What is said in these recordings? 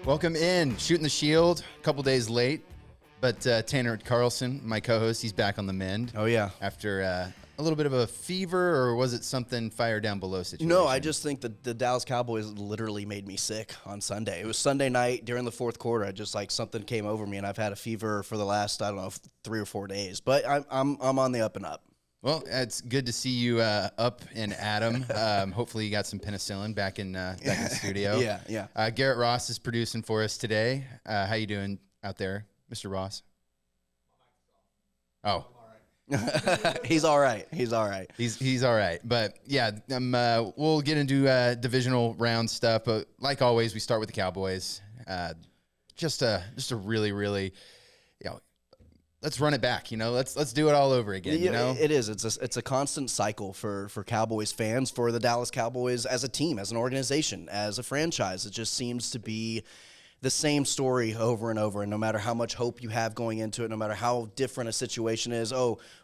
Welcome in. Shootin the Shield, a couple days late, but Tanner Carlson, my co-host, he's back on the mend. Oh, yeah. After a little bit of a fever, or was it something fire down below situation? No, I just think that the Dallas Cowboys literally made me sick on Sunday. It was Sunday night during the fourth quarter. I just something came over me, and I've had a fever for the last, 3 or 4 days. But I'm on the up and up. Well, it's good to see you up and at 'em. Hopefully you got some penicillin back in the studio. Yeah. Garrett Ross is producing for us today. How you doing out there, Mr. Ross? Oh. He's all right. He's all right. He's all right. But yeah, we'll get into divisional round stuff. But like always, we start with the Cowboys. Just a really, really, let's run it back. Let's do it all over again. It is. It's a constant cycle for Cowboys fans, for the Dallas Cowboys as a team, as an organization, as a franchise. It just seems to be the same story over and over, and no matter how much hope you have going into it, no matter how different a situation is,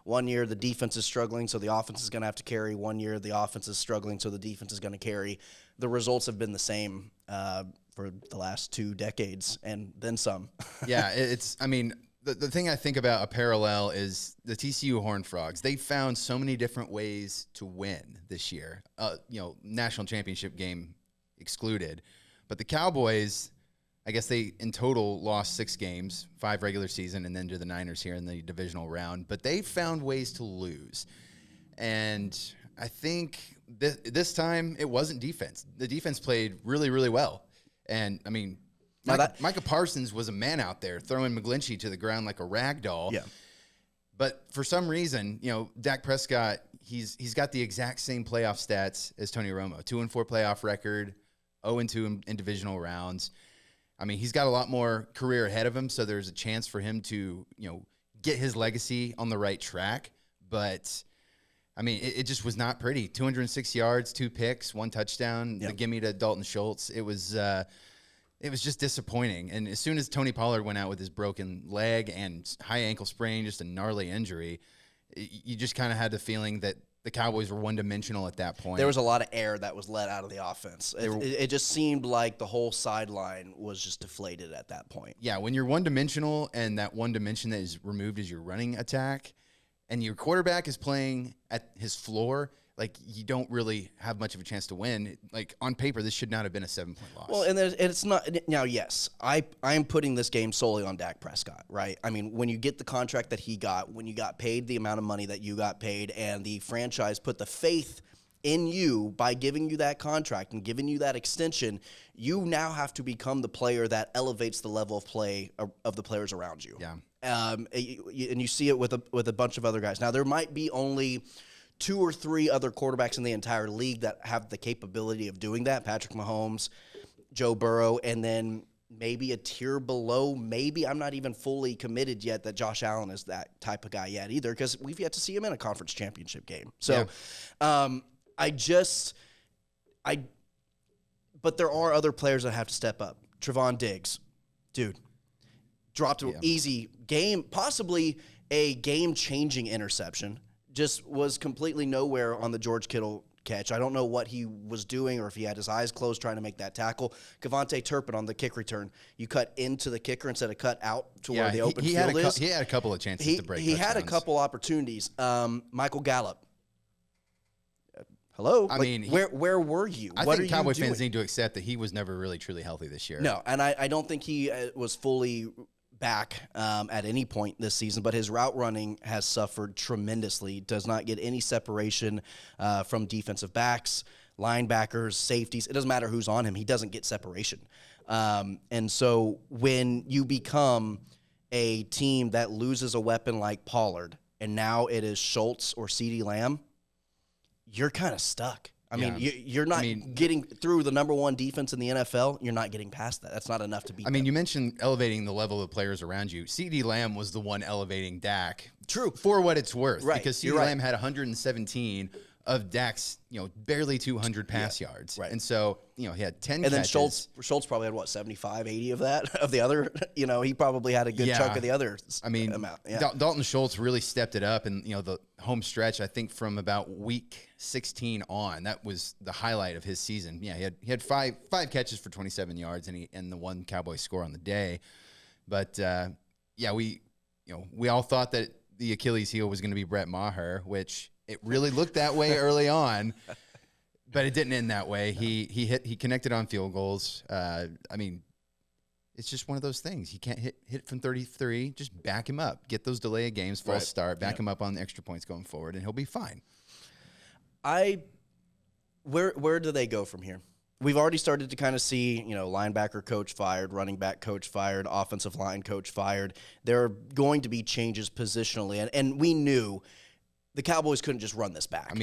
1 year the defense is struggling, so the offense is going to have to carry. 1 year the offense is struggling, so the defense is going to carry. The results have been the same for the last 2 decades, and then some. Yeah, the thing I think about a parallel is the TCU Horned Frogs. They found so many different ways to win this year, national championship game excluded. But the Cowboys, I guess they in total lost 6 games, 5 regular season, and then to the Niners here in the divisional round. But they found ways to lose. And I think this time it wasn't defense. The defense played really, really well. And, Micah Parsons was a man out there throwing McGlinchey to the ground like a rag doll. Yeah. But for some reason, Dak Prescott, he's got the exact same playoff stats as Tony Romo. 2-4 playoff record, 0-2 in divisional rounds. He's got a lot more career ahead of him, so there's a chance for him to, get his legacy on the right track. But, it just was not pretty. 206 yards, 2 picks, 1 touchdown, the gimme to Dalton Schultz. It was just disappointing. And as soon as Tony Pollard went out with his broken leg and high ankle sprain, just a gnarly injury, you just kind of had the feeling that the Cowboys were one-dimensional at that point. There was a lot of air that was let out of the offense. It just seemed like the whole sideline was just deflated at that point. Yeah, when you're one-dimensional and that one dimension that is removed is your running attack, and your quarterback is playing at his floor, you don't really have much of a chance to win. On paper, this should not have been a 7-point loss. Well, and it's not now. Yes, I am putting this game solely on Dak Prescott, right? When you get the contract that he got, when you got paid the amount of money that you got paid, and the franchise put the faith in you by giving you that contract and giving you that extension, you now have to become the player that elevates the level of play of the players around you. Yeah. And you see it with a bunch of other guys. Now there might be only 2 or 3 other quarterbacks in the entire league that have the capability of doing that. Patrick Mahomes, Joe Burrow, and then maybe a tier below. Maybe I'm not even fully committed yet that Josh Allen is that type of guy yet either, because we've yet to see him in a conference championship game. So but there are other players that have to step up. Trevon Diggs, dude, dropped an easy game, possibly a game-changing interception. Just was completely nowhere on the George Kittle catch. I don't know what he was doing or if he had his eyes closed trying to make that tackle. Kevontae Turpin on the kick return. You cut into the kicker instead of cut out to where the open field is. He had a couple of chances to break He had a couple opportunities. Michael Gallup. Hello? Where were you? I think Cowboy fans need to accept that he was never really truly healthy this year. No, and I don't think he was fully back at any point this season, but his route running has suffered tremendously. Does not get any separation from defensive backs, linebackers, safeties. It doesn't matter who's on him. He doesn't get separation. And so when you become a team that loses a weapon like Pollard, and now it is Schultz or CeeDee Lamb, you're kind of stuck. You're not getting through the number 1 defense in the NFL. You're not getting past that. That's not enough to beat them. You mentioned elevating the level of players around you. CeeDee Lamb was the one elevating Dak. True. For what it's worth. Right. Because CeeDee Lamb had 117 of Dak's, barely 200 pass yards. Right. And so, he had 10 And then catches. Schultz probably had, 75, 80 of that, of the other? He probably had a good chunk of the other amount. Yeah. Dalton Schultz really stepped it up. And, the home stretch, I think from about week 16 on, that was the highlight of his season. Yeah, he had five catches for 27 yards and the one Cowboy score on the day. But, we all thought that the Achilles heel was going to be Brett Maher, which it really looked that way early on, but it didn't end that way. He connected on field goals. It's just one of those things. He can't hit from 33. Just back him up. Get those delay of games, false start, back him up on the extra points going forward, and he'll be fine. Where do they go from here? We've already started to kind of see, linebacker coach fired, running back coach fired, offensive line coach fired. There are going to be changes positionally, and we knew the Cowboys couldn't just run this back.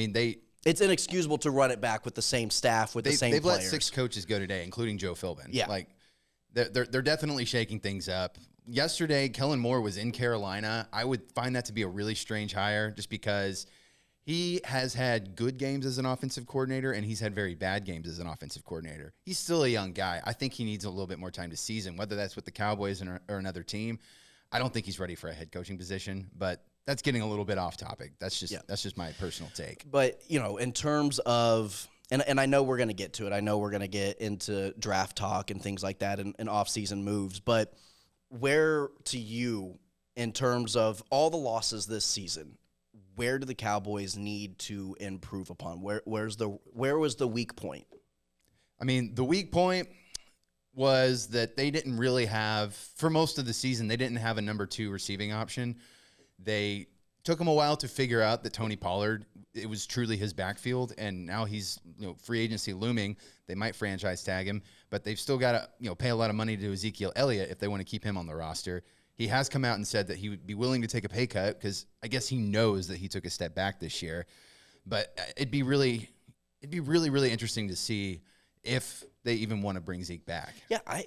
It's inexcusable to run it back with the same staff, with the same players. They've let 6 coaches go today, including Joe Philbin. Yeah. They're definitely shaking things up. Yesterday, Kellen Moore was in Carolina. I would find that to be a really strange hire just because he has had good games as an offensive coordinator, and he's had very bad games as an offensive coordinator. He's still a young guy. I think he needs a little bit more time to season, whether that's with the Cowboys or another team. I don't think he's ready for a head coaching position, but that's getting a little bit off topic. That's just my personal take. But, in terms of and I know we're going to get to it. I know we're going to get into draft talk and things like that and off-season moves, but where to you in terms of all the losses this season, where do the Cowboys need to improve upon? Where was the weak point? The weak point was that they didn't really have, for most of the season, they didn't have a number 2 receiving option. They took them a while to figure out that Tony Pollard, it was truly his backfield, and now he's free agency looming. They might franchise tag him, but they've still got to pay a lot of money to Ezekiel Elliott if they want to keep him on the roster. He has come out and said that he would be willing to take a pay cut because I guess he knows that he took a step back this year. But it'd be really, really interesting to see if they even want to bring Zeke back. Yeah, I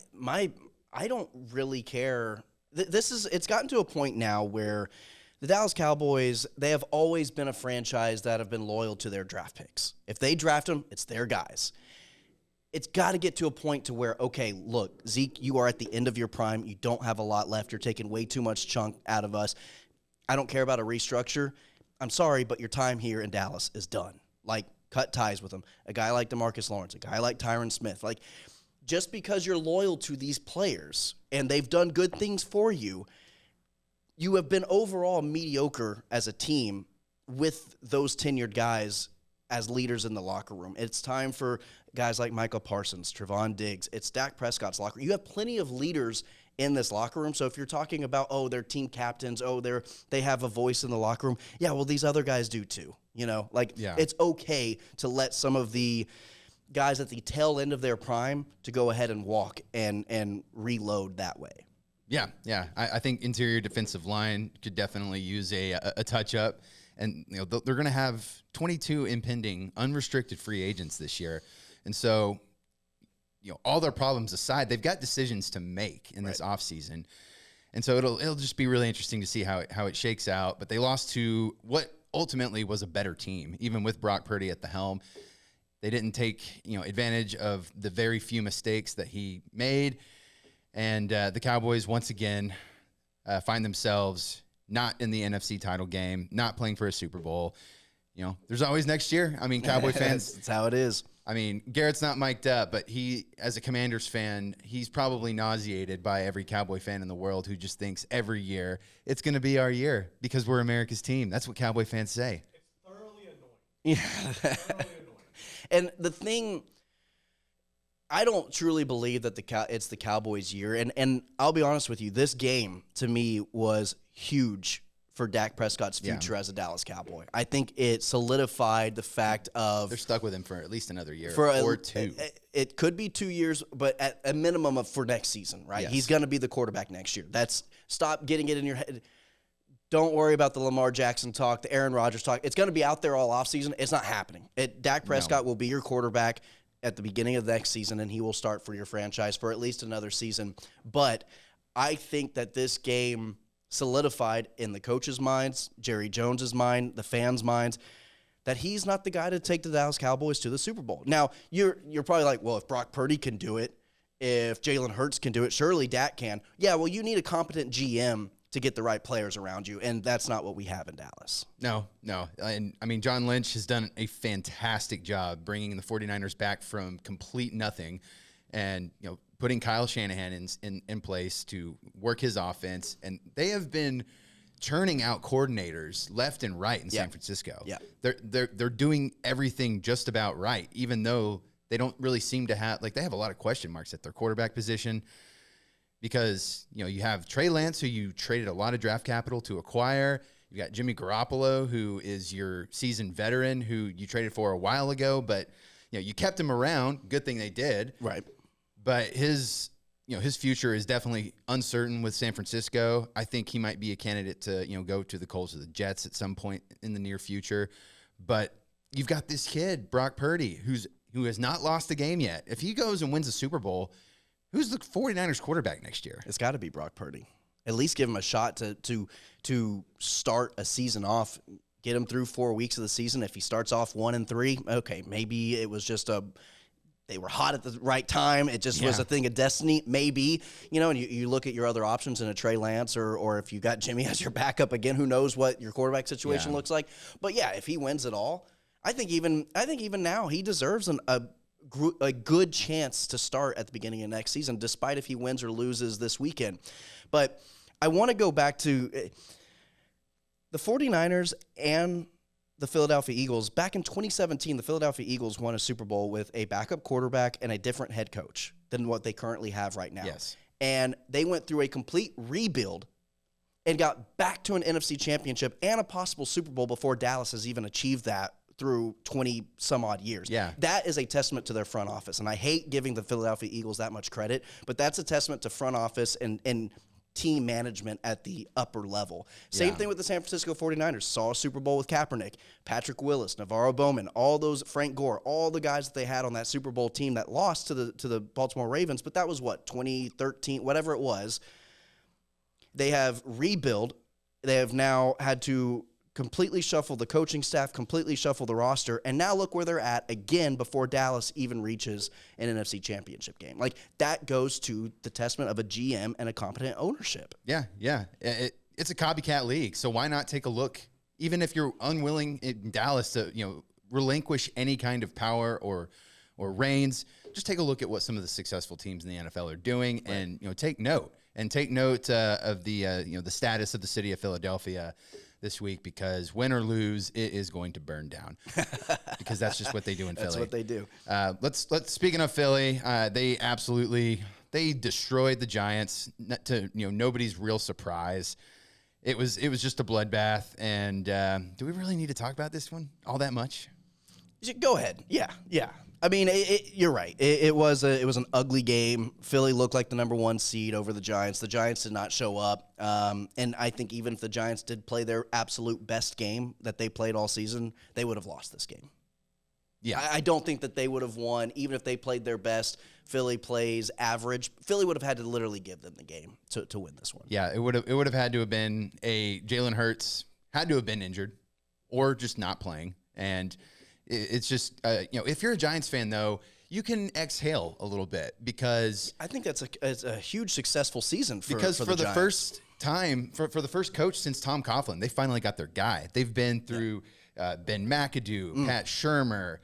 don't really care. It's gotten to a point now where the Dallas Cowboys, they have always been a franchise that have been loyal to their draft picks. If they draft them, it's their guys. It's got to get to a point to where, okay, look, Zeke, you are at the end of your prime. You don't have a lot left. You're taking way too much chunk out of us. I don't care about a restructure. I'm sorry, but your time here in Dallas is done. Cut ties with them. A guy like DeMarcus Lawrence, a guy like Tyron Smith. Just because you're loyal to these players and they've done good things for you, you have been overall mediocre as a team with those tenured guys as leaders in the locker room. It's time for guys like Michael Parsons, Trevon Diggs. It's Dak Prescott's locker room. You have plenty of leaders in this locker room. So if you're talking about, they're team captains, they have a voice in the locker room. Yeah, well, these other guys do too. It's okay to let some of the guys at the tail end of their prime to go ahead and walk and reload that way. Yeah. I think interior defensive line could definitely use a touch-up. And they're going to have 22 impending unrestricted free agents this year. And so, all their problems aside, they've got decisions to make in this offseason. And so it'll just be really interesting to see how it shakes out. But they lost to what ultimately was a better team, even with Brock Purdy at the helm. They didn't take advantage of the very few mistakes that he made. And the Cowboys, once again, find themselves not in the NFC title game, not playing for a Super Bowl. There's always next year. Cowboy fans. That's how it is. Garrett's not mic'd up, but he, as a Commanders fan, he's probably nauseated by every Cowboy fan in the world who just thinks every year it's going to be our year because we're America's team. That's what Cowboy fans say. It's thoroughly annoying. Yeah. Thoroughly annoying. And the thing, I don't truly believe that it's the Cowboys' year. And I'll be honest with you, this game to me was huge for Dak Prescott's future as a Dallas Cowboy. I think it solidified the fact of they're stuck with him for at least another year or 2. It could be 2 years, but at a minimum for next season, right? Yes. He's going to be the quarterback next year. Stop getting it in your head. Don't worry about the Lamar Jackson talk, the Aaron Rodgers talk. It's going to be out there all offseason. It's not happening. Dak Prescott will be your quarterback at the beginning of the next season, and he will start for your franchise for at least another season. But I think that this game solidified in the coaches' minds, Jerry Jones's mind, the fans' minds, that he's not the guy to take the Dallas Cowboys to the Super Bowl. Now, you're probably like, well, if Brock Purdy can do it, if Jalen Hurts can do it, surely Dak can. Yeah, well, you need a competent GM to get the right players around you, and that's not what we have in Dallas. No. And, I mean, John Lynch has done a fantastic job bringing the 49ers back from complete nothing and, putting Kyle Shanahan in place to work his offense. And they have been churning out coordinators left and right in San Francisco. Yeah. They're doing everything just about right, even though they don't really seem to have, they have a lot of question marks at their quarterback position. Because, you have Trey Lance, who you traded a lot of draft capital to acquire. You got Jimmy Garoppolo, who is your seasoned veteran, who you traded for a while ago. But, you kept him around. Good thing they did. Right. But his future is definitely uncertain with San Francisco. I think he might be a candidate to, go to the Colts or the Jets at some point in the near future. But you've got this kid, Brock Purdy, who has not lost a game yet. If he goes and wins a Super Bowl, who's the 49ers quarterback next year? It's got to be Brock Purdy. At least give him a shot to start a season off, get him through 4 weeks of the season. If he starts off 1-3, okay, maybe it was just they were hot at the right time. It just was a thing of destiny, maybe. And you look at your other options in a Trey Lance or if you got Jimmy as your backup again, who knows what your quarterback situation looks like. But yeah, if he wins it all, I think even now he deserves a good chance to start at the beginning of next season, despite if he wins or loses this weekend. But I want to go back to the 49ers and the Philadelphia Eagles. Back in 2017, the Philadelphia Eagles won a Super Bowl with a backup quarterback and a different head coach than what they currently have right now. Yes. And they went through a complete rebuild and got back to an NFC championship and a possible Super Bowl before Dallas has even achieved that through 20 some odd years. Yeah. That is a testament to their front office. And I hate giving the Philadelphia Eagles that much credit, but that's a testament to front office and team management at the upper level. Same thing with the San Francisco 49ers. Saw a Super Bowl with Kaepernick, Patrick Willis, Navarro Bowman, all those, Frank Gore, all the guys that they had on that Super Bowl team that lost to the Baltimore Ravens, but that was 2013, whatever it was. They have rebuilt. They have now had to completely shuffle the coaching staff, completely shuffle the roster, and now look where they're at again before Dallas even reaches an NFC championship game. That goes to the testament of a GM and a competent ownership. Yeah. It's a copycat league, so why not take a look, even if you're unwilling in Dallas to, relinquish any kind of power or reins, just take a look at what some of the successful teams in the NFL are doing and, take note. And take note of the the status of the city of Philadelphia this week, because win or lose, it is going to burn down, because that's just what they do in Philly. That's what they do. Let's speaking of Philly, they destroyed the Giants to nobody's real surprise. It was just a bloodbath. And do we really need to talk about this one all that much? Go ahead. Yeah. I mean, you're right. It was an ugly game. Philly looked like the number one seed over the Giants. The Giants did not show up. And I think even if the Giants did play their absolute best game that they played all season, they would have lost this game. Yeah. I don't think that they would have won, even if they played their best. Philly plays average. Philly would have had to literally give them the game to win this one. Yeah, it would have had to have been Jalen Hurts had to have been injured or just not playing. And it's just, if you're a Giants fan, though, you can exhale a little bit, because I think it's a huge successful season for the first time, for the first coach since Tom Coughlin, they finally got their guy. They've been through Ben McAdoo, Pat Shurmur,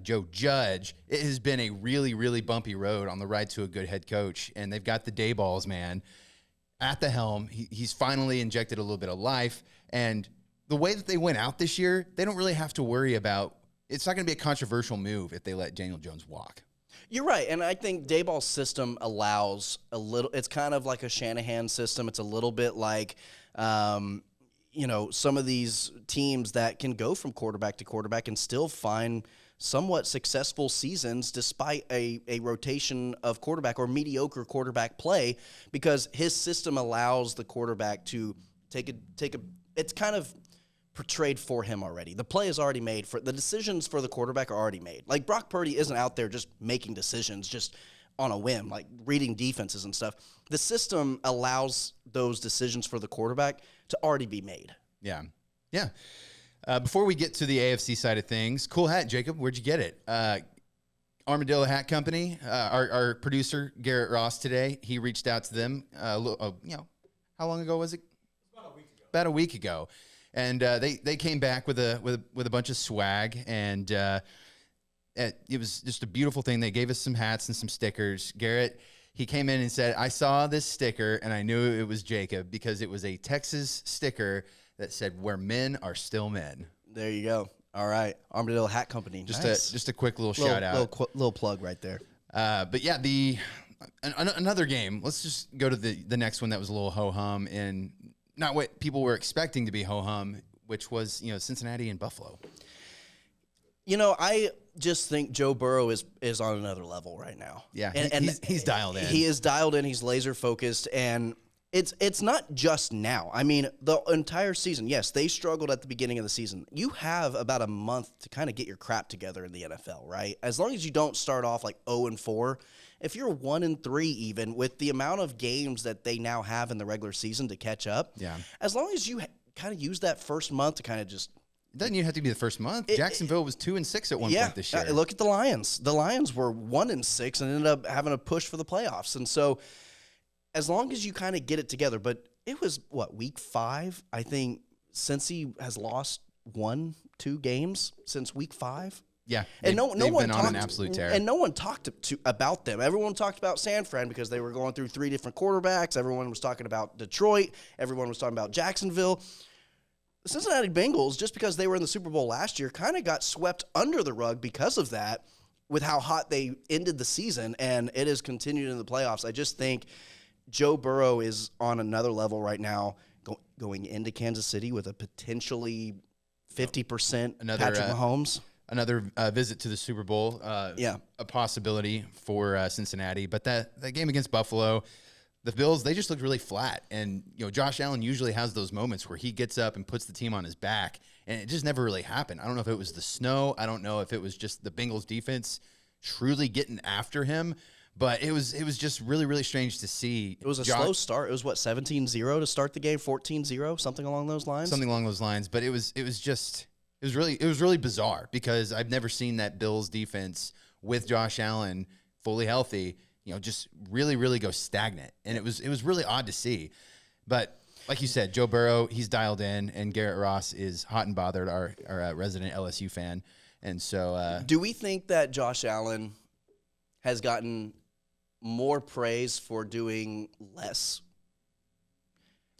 Joe Judge. It has been a really, really bumpy road on the ride to a good head coach, and they've got the Dayballs man at the helm. He's finally injected a little bit of life, and the way that they went out this year, they don't really have to worry about. It's not going to be a controversial move if they let Daniel Jones walk. You're right, and I think Dayball's system allows a little. It's kind of like a Shanahan system. It's a little bit like, some of these teams that can go from quarterback to quarterback and still find somewhat successful seasons despite a rotation of quarterback or mediocre quarterback play, because his system allows the quarterback to take a. It's kind of portrayed for him already. The play is already made. For the decisions for the quarterback are already made. Like, Brock Purdy isn't out there just making decisions just on a whim, like reading defenses and stuff. The system allows those decisions for the quarterback to already be made. Yeah. Before we get to the AFC side of things, cool hat, Jacob. Where'd you get it? Armadillo Hat Company. Our producer Garrett Ross today. He reached out to them. How long ago was it? About a week ago. About a week ago, and they came back with a bunch of swag, and it was just a beautiful thing. They gave us some hats and some stickers. Garrett, he came in and said, "I saw this sticker, and I knew it was Jacob because it was a Texas sticker that said where men are still men." There you go. All right, Armadillo Hat Company. Just a quick little shout out, little plug right there. But yeah, another game. Let's just go to the next one that was a little ho hum and not what people were expecting to be ho hum, which was Cincinnati and Buffalo. I just think Joe Burrow is on another level right now. Yeah, and he's dialed in. He is dialed in. He's laser focused, and it's not just now. I mean, the entire season. Yes, they struggled at the beginning of the season. You have about a month to kind of get your crap together in the NFL, right? As long as you don't start off like 0-4, if you're 1-3, even with the amount of games that they now have in the regular season to catch up, yeah. As long as you kind of use that first month to kind of just. It doesn't even have to be the first month. Jacksonville was 2-6 at one point this year. Look at the Lions. The Lions were 1-6 and ended up having a push for the playoffs. And so, as long as you kind of get it together, but it was week 5? I think Cincy has lost 1-2 games since week 5. Yeah, and no they've one been talked, on an absolute tear. And no one talked about them. Everyone talked about San Fran because they were going through 3 different quarterbacks. Everyone was talking about Detroit. Everyone was talking about Jacksonville. The Cincinnati Bengals, just because they were in the Super Bowl last year, kind of got swept under the rug because of that, with how hot they ended the season, and it has continued in the playoffs. I just think Joe Burrow is on another level right now, going into Kansas City with a potentially 50% Patrick Mahomes. Another visit to the Super Bowl, a possibility for Cincinnati. But that game against Buffalo, the Bills, they just looked really flat. And, Josh Allen usually has those moments where he gets up and puts the team on his back, and it just never really happened. I don't know if it was the snow. I don't know if it was just the Bengals defense truly getting after him. But it was just really, really strange to see. It was a slow start. It was 17-0 to start the game, 14-0, something along those lines. Something along those lines. But it was really bizarre because I've never seen that Bills defense with Josh Allen fully healthy, just really, really go stagnant. And it was really odd to see. But like you said, Joe Burrow, he's dialed in, and Garrett Ross is hot and bothered, our resident LSU fan. And so do we think that Josh Allen has gotten more praise for doing less?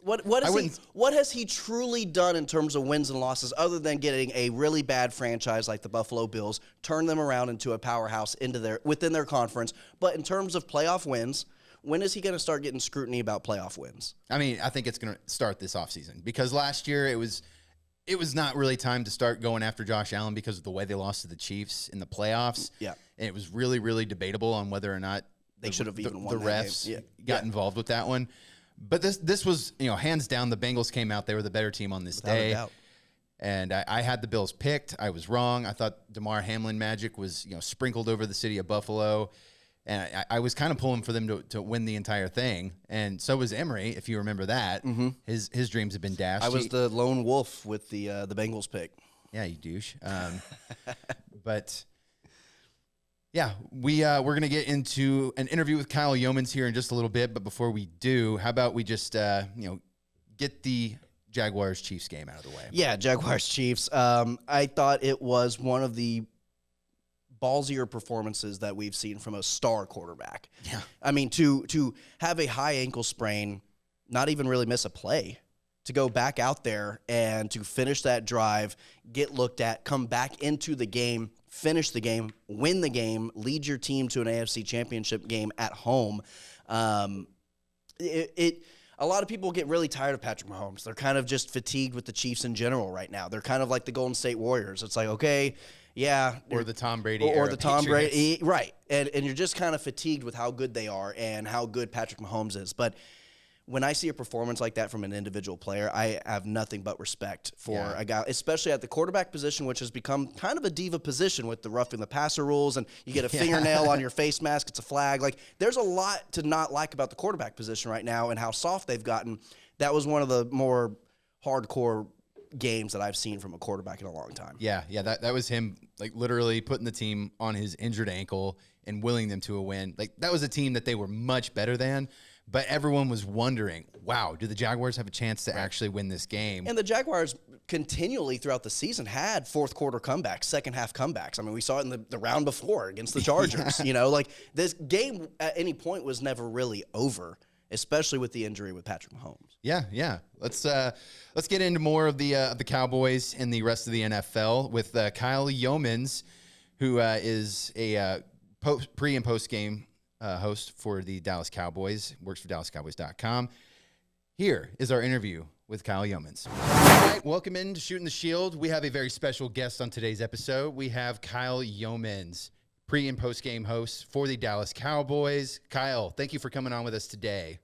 What has he truly done in terms of wins and losses, other than getting a really bad franchise like the Buffalo Bills, turn them around into a powerhouse within their conference? But in terms of playoff wins, when is he going to start getting scrutiny about playoff wins? I mean, I think it's going to start this offseason, because last year it was not really time to start going after Josh Allen because of the way they lost to the Chiefs in the playoffs. Yeah. And it was really, really debatable on whether or not they should have even won the that refs game. got involved with that one. But this was, hands down, the Bengals came out. They were the better team on this Without day. a doubt. And I had the Bills picked. I was wrong. I thought DeMar Hamlin magic was, sprinkled over the city of Buffalo. And I was kind of pulling for them to win the entire thing. And so was Emery, if you remember that. Mm-hmm. His dreams have been dashed. I was the lone wolf with the Bengals pick. Yeah, you douche. But yeah, we're going to get into an interview with Kyle Youmans here in just a little bit. But before we do, how about we just, get the Jaguars-Chiefs game out of the way? Yeah, Jaguars-Chiefs. I thought it was one of the ballsier performances that we've seen from a star quarterback. Yeah. I mean, to have a high ankle sprain, not even really miss a play, to go back out there and to finish that drive, get looked at, come back into the game, finish the game, win the game, lead your team to an AFC championship game at home. A lot of people get really tired of Patrick Mahomes. They're kind of just fatigued with the Chiefs in general right now. They're kind of like the Golden State Warriors. It's like, okay, yeah. Or the Tom Brady or the Tom Patriots. Brady. Right. And you're just kind of fatigued with how good they are and how good Patrick Mahomes is. But when I see a performance like that from an individual player, I have nothing but respect for a guy, especially at the quarterback position, which has become kind of a diva position with the roughing the passer rules, and you get a fingernail on your face mask, it's a flag. Like, there's a lot to not like about the quarterback position right now and how soft they've gotten. That was one of the more hardcore, games that I've seen from a quarterback in a long time. Yeah, that was him, like, literally putting the team on his injured ankle and willing them to a win. Like, that was a team that they were much better than, but everyone was wondering, wow, do the Jaguars have a chance to actually win this game? And the Jaguars continually throughout the season had fourth quarter comebacks, second half comebacks. I mean, we saw it in the round before against the Chargers. You know, like, this game at any point was never really over, especially with the injury with Patrick Mahomes. Yeah. Let's get into more of the Cowboys and the rest of the NFL with Kyle Youmans, who is a pre and post game host for the Dallas Cowboys, works for DallasCowboys.com. Here is our interview with Kyle Youmans. All right, welcome into Shootin the Shield. We have a very special guest on today's episode. We have Kyle Youmans, pre and post game host for the Dallas Cowboys. Kyle, thank you for coming on with us today.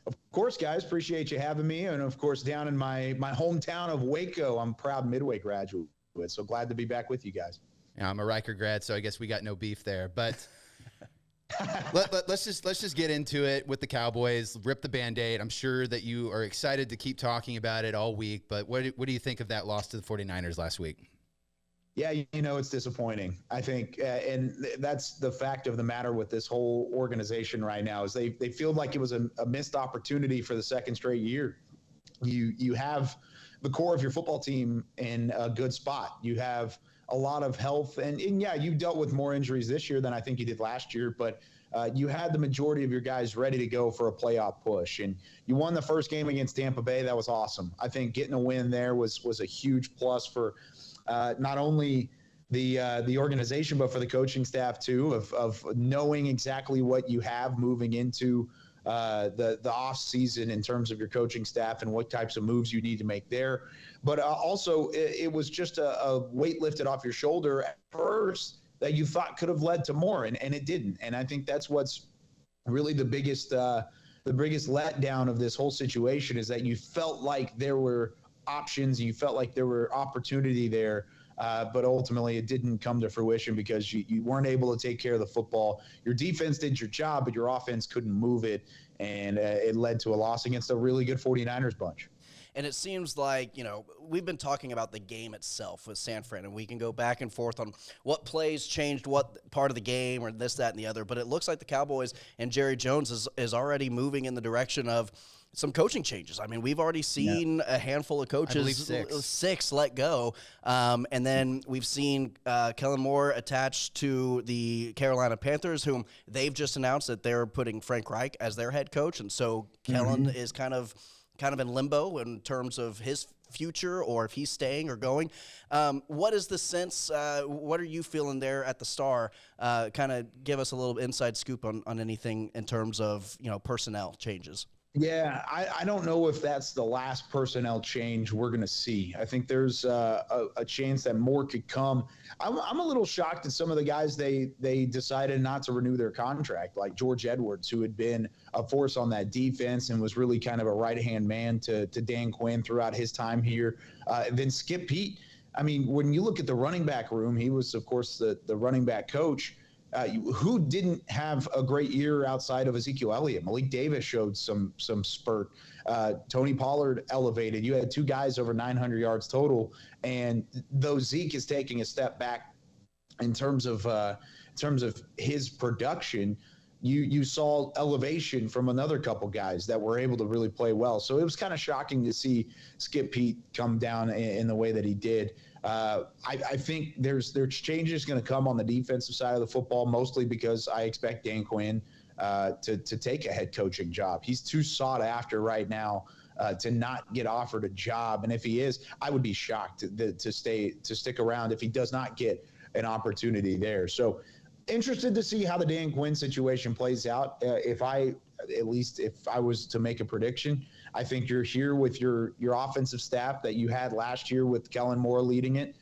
Of course, guys. Appreciate you having me. And, of course, down in my hometown of Waco, I'm a proud Midway graduate. So glad to be back with you guys. Yeah, I'm a Riker grad, so I guess we got no beef there. But let's just get into it with the Cowboys. Rip the Band-Aid. I'm sure that you are excited to keep talking about it all week. But what do you think of that loss to the 49ers last week? Yeah, it's disappointing, I think. And that's the fact of the matter with this whole organization right now is they feel like it was a missed opportunity for the second straight year. You have the core of your football team in a good spot. You have a lot of health. And yeah, you dealt with more injuries this year than I think you did last year. But you had the majority of your guys ready to go for a playoff push. And you won the first game against Tampa Bay. That was awesome. I think getting a win there was a huge plus for not only the organization, but for the coaching staff too, of knowing exactly what you have moving into the off season in terms of your coaching staff and what types of moves you need to make there. But also it was just a weight lifted off your shoulder at first that you thought could have led to more, and it didn't. And I think that's what's really the biggest letdown of this whole situation is that you felt like there were options, you felt like there were opportunity there, but ultimately it didn't come to fruition because you weren't able to take care of the football. Your defense did your job, but your offense couldn't move it, and it led to a loss against a really good 49ers bunch. And it seems like, we've been talking about the game itself with San Fran, and we can go back and forth on what plays changed what part of the game or this, that, and the other. But it looks like the Cowboys and Jerry Jones is already moving in the direction of some coaching changes. I mean, we've already seen a handful of coaches, six let go. And then we've seen Kellen Moore attached to the Carolina Panthers, whom they've just announced that they're putting Frank Reich as their head coach. And so Kellen is kind of in limbo in terms of his future or if he's staying or going. What is the sense? What are you feeling there at the Star? Kind of give us a little inside scoop on anything in terms of, personnel changes. Yeah, I don't know if that's the last personnel change we're going to see. I think there's a chance that more could come. I'm a little shocked at some of the guys they decided not to renew their contract, like George Edwards, who had been a force on that defense and was really kind of a right-hand man to Dan Quinn throughout his time here. Then Skip Pete. I mean, when you look at the running back room, he was, of course, the running back coach. Who didn't have a great year outside of Ezekiel Elliott? Malik Davis showed some spurt. Tony Pollard elevated. You had two guys over 900 yards total, and though Zeke is taking a step back in terms of his production, you saw elevation from another couple guys that were able to really play well. So it was kind of shocking to see Skip Pete come down in the way that he did. I think there's changes going to come on the defensive side of the football, mostly because I expect Dan Quinn to take a head coaching job. He's too sought after right now to not get offered a job. And if he is, I would be shocked to stick around if he does not get an opportunity there. So interested to see how the Dan Quinn situation plays out. If I was to make a prediction, I think you're here with your offensive staff that you had last year with Kellen Moore leading it.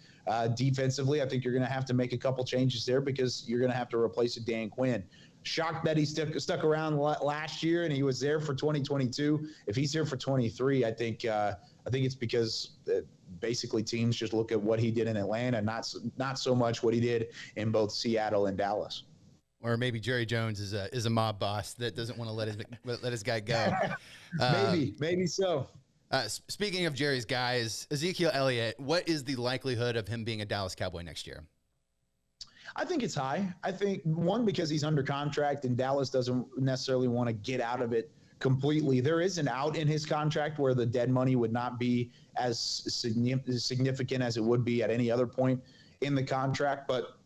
Defensively, I think you're going to have to make a couple changes there because you're going to have to replace Dan Quinn. Shocked that he stuck around last year and he was there for 2022. If he's here for 23, I think it's because basically teams just look at what he did in Atlanta, not so much what he did in both Seattle and Dallas. Or maybe Jerry Jones is a mob boss that doesn't want to let his guy go. Maybe so. Speaking of Jerry's guys, Ezekiel Elliott, what is the likelihood of him being a Dallas Cowboy next year? I think it's high. I think, one, because he's under contract and Dallas doesn't necessarily want to get out of it completely. There is an out in his contract where the dead money would not be as significant as it would be at any other point in the contract. But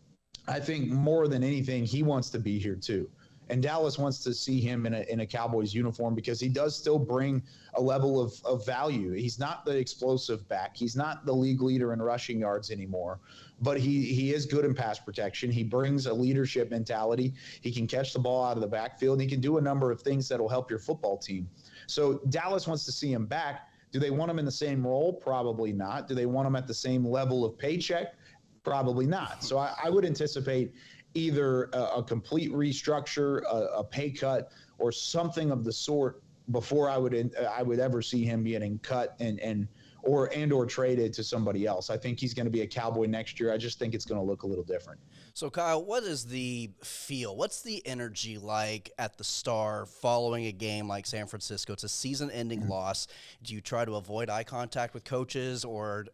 I think more than anything, he wants to be here too. And Dallas wants to see him in a Cowboys uniform because he does still bring a level of value. He's not the explosive back. He's not the league leader in rushing yards anymore, but he is good in pass protection. He brings a leadership mentality. He can catch the ball out of the backfield, and he can do a number of things that will help your football team. So Dallas wants to see him back. Do they want him in the same role? Probably not. Do they want him at the same level of paycheck? Probably not. So I would anticipate either a complete restructure, a pay cut, or something of the sort before I would ever see him getting cut or traded to somebody else. I think he's going to be a Cowboy next year. I just think it's going to look a little different. So, Kyle, what is the feel? What's the energy like at the Star following a game like San Francisco? It's a season-ending loss. Do you try to avoid eye contact with coaches or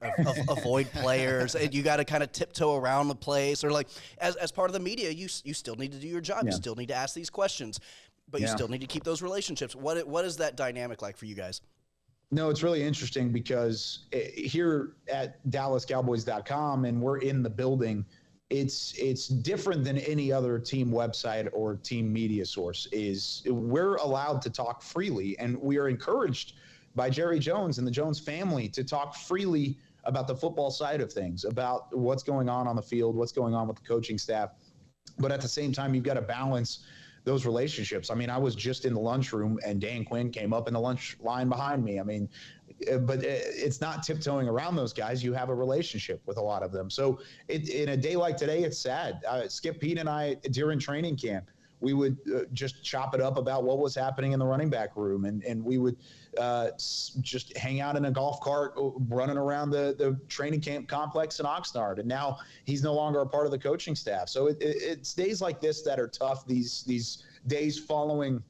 avoid players? And you got to kind of tiptoe around the place, or like as part of the media, you still need to do your job. Yeah. You still need to ask these questions, but you still need to keep those relationships. What is that dynamic like for you guys? No, it's really interesting because here at DallasCowboys.com, and we're in the building, it's different than any other team website or team media source. We're allowed to talk freely, and we are encouraged by Jerry Jones and the Jones family to talk freely about the football side of things, about what's going on the field, what's going on with the coaching staff. But at the same time, you've got to balance those relationships. I mean, I was just in the lunchroom and Dan Quinn came up in the lunch line behind me. I mean, but it's not tiptoeing around those guys. You have a relationship with a lot of them. So in a day like today, it's sad. Skip Pete and I, during training camp, we would just chop it up about what was happening in the running back room. And we would just hang out in a golf cart running around the training camp complex in Oxnard. And now he's no longer a part of the coaching staff. So it's days like this that are tough, these days following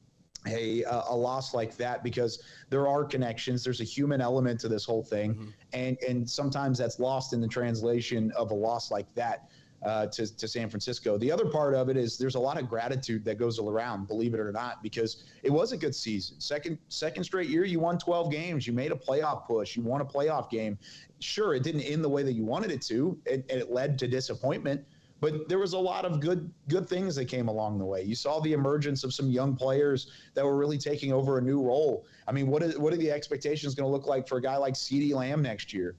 a loss like that, because there are connections. There's a human element to this whole thing. Mm-hmm. And sometimes that's lost in the translation of a loss like that. To San Francisco. The other part of it is there's a lot of gratitude that goes around, believe it or not, because it was a good season. Second straight year, you won 12 games. You made a playoff push. You won a playoff game. Sure, it didn't end the way that you wanted it to, and it led to disappointment. But there was a lot of good things that came along the way. You saw the emergence of some young players that were really taking over a new role. I mean, what are the expectations going to look like for a guy like CeeDee Lamb next year?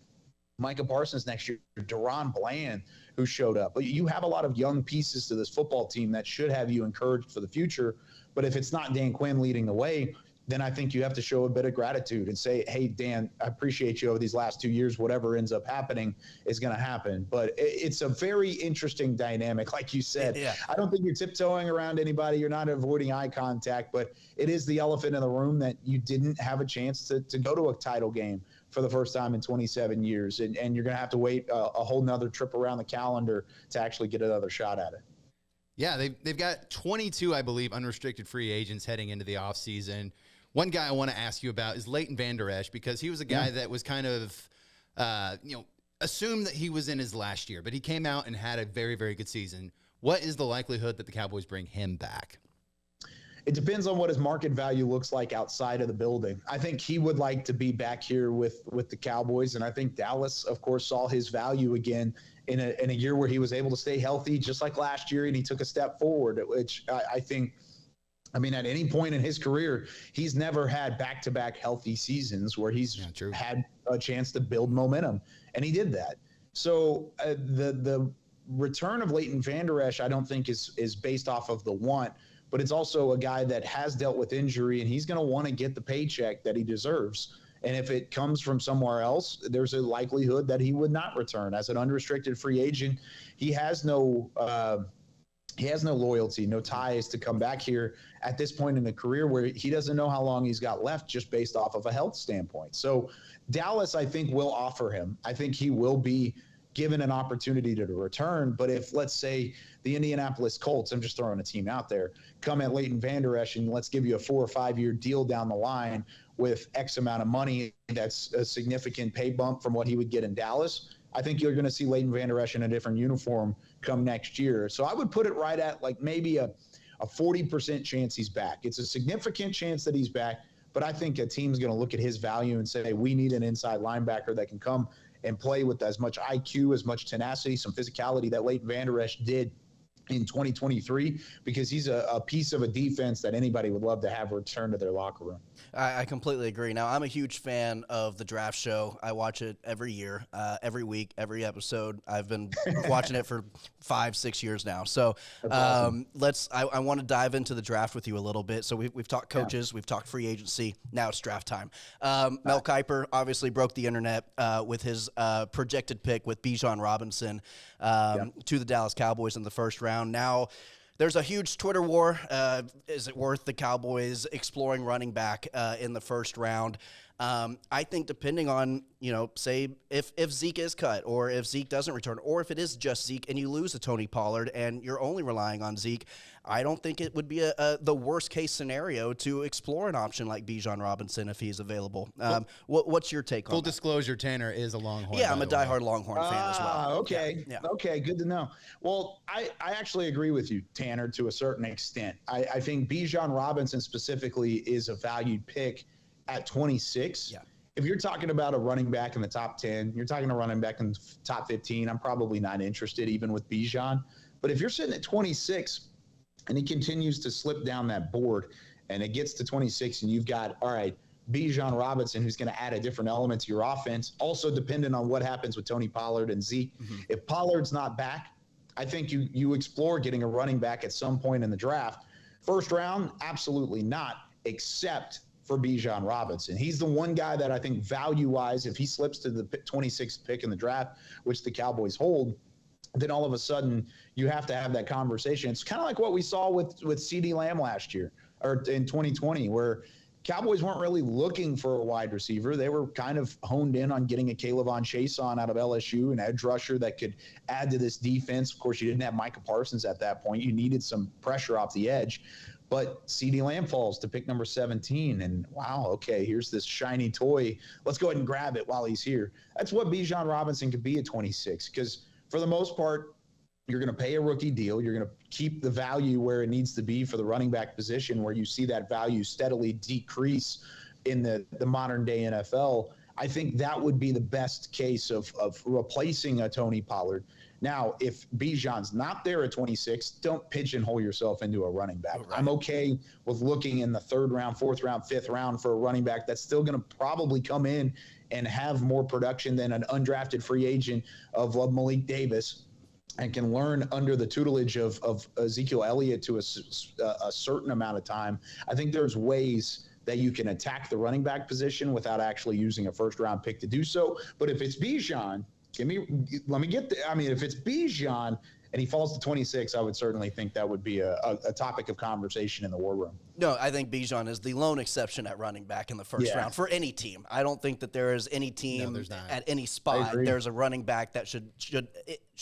Micah Parsons next year, Deron Bland, who showed up. But you have a lot of young pieces to this football team that should have you encouraged for the future. But if it's not Dan Quinn leading the way, then I think you have to show a bit of gratitude and say, hey, Dan, I appreciate you over these last 2 years. Whatever ends up happening is going to happen. But it's a very interesting dynamic, like you said. Yeah. I don't think you're tiptoeing around anybody. You're not avoiding eye contact. But it is the elephant in the room that you didn't have a chance to go to a title game for the first time in 27 years. And you're going to have to wait a whole nother trip around the calendar to actually get another shot at it. Yeah, they've got 22, I believe, unrestricted free agents heading into the offseason. One guy I want to ask you about is Leighton Vander Esch, because he was a guy that was kind of, assumed that he was in his last year, but he came out and had a very, very good season. What is the likelihood that the Cowboys bring him back? It depends on what his market value looks like outside of the building. I think he would like to be back here with the Cowboys, and I think Dallas, of course, saw his value again in a year where he was able to stay healthy, just like last year, and he took a step forward, which I think – I mean, at any point in his career, he's never had back-to-back healthy seasons where he's had a chance to build momentum, and he did that. So the return of Leighton Vander Esch, I don't think is based off of the want, but it's also a guy that has dealt with injury, and he's going to want to get the paycheck that he deserves. And if it comes from somewhere else, there's a likelihood that he would not return. As an unrestricted free agent, he has no loyalty, no ties to come back here at this point in the career where he doesn't know how long he's got left just based off of a health standpoint. So Dallas, I think, will offer him. I think he will be given an opportunity to return. But if, let's say, the Indianapolis Colts, I'm just throwing a team out there, come at Leighton Vander Esch and let's give you a 4 or 5 year deal down the line with X amount of money. That's a significant pay bump from what he would get in Dallas. I think you're going to see Leighton Vander Esch in a different uniform come next year. So I would put it right at like maybe a 40% chance he's back. It's a significant chance that he's back, but I think a team's going to look at his value and say, we need an inside linebacker that can come and play with as much IQ, as much tenacity, some physicality that Leighton Vander Esch did in 2023, because he's a piece of a defense that anybody would love to have return to their locker room. I completely agree. Now, I'm a huge fan of the draft show. I watch it every year, every week, every episode. I've been watching it for 5-6 years now. So Awesome. I want to dive into the draft with you a little bit. So we've talked coaches, we've talked free agency. Now it's draft time. Mel Kiper obviously broke the internet with his projected pick with Bijan Robinson to the Dallas Cowboys in the first round. Now, there's a huge Twitter war. Is it worth the Cowboys exploring running back in the first round? I think depending on, say if Zeke is cut or if Zeke doesn't return or if it is just Zeke and you lose to Tony Pollard and you're only relying on Zeke, I don't think it would be the worst case scenario to explore an option like Bijan Robinson if he's available. What's your take on Full that? disclosure, Tanner is a Longhorn. Yeah, I'm by a the way. diehard Longhorn fan as well. Okay. Yeah. Okay, good to know. Well, I actually agree with you, Tanner, to a certain extent. I think Bijan Robinson specifically is a valued pick at 26. Yeah. If you're talking about a running back in the top 10, you're talking a running back in the top 15, I'm probably not interested even with Bijan. But if you're sitting at 26 and he continues to slip down that board and it gets to 26 and you've got, all right, Bijan Robinson, who's going to add a different element to your offense, also dependent on what happens with Tony Pollard and Zeke. Mm-hmm. If Pollard's not back, I think you explore getting a running back at some point in the draft. First round, absolutely not, except for Bijan Robinson. He's the one guy that I think value-wise, if he slips to the 26th pick in the draft, which the Cowboys hold, then all of a sudden you have to have that conversation. It's kind of like what we saw with CeeDee Lamb last year or in 2020, where Cowboys weren't really looking for a wide receiver. They were kind of honed in on getting a Kayvon Chason out of LSU, an edge rusher that could add to this defense. Of course, you didn't have Micah Parsons at that point. You needed some pressure off the edge. But CeeDee Lamb falls to pick number 17, and wow, okay, here's this shiny toy. Let's go ahead and grab it while he's here. That's what Bijan Robinson could be at 26, because for the most part, you're going to pay a rookie deal. You're going to keep the value where it needs to be for the running back position, where you see that value steadily decrease in the modern day NFL. I think that would be the best case of replacing a Tony Pollard. Now, if Bijan's not there at 26, don't pigeonhole yourself into a running back. Right. I'm okay with looking in the third round, fourth round, fifth round for a running back that's still going to probably come in and have more production than an undrafted free agent of Malik Davis, and can learn under the tutelage of Ezekiel Elliott to a certain amount of time. I think there's ways that you can attack the running back position without actually using a first-round pick to do so. But if it's Bijan, if it's Bijan and he falls to 26, I would certainly think that would be a topic of conversation in the war room. No, I think Bijan is the lone exception at running back in the first round for any team. I don't think that there is any team at any spot there's a running back that should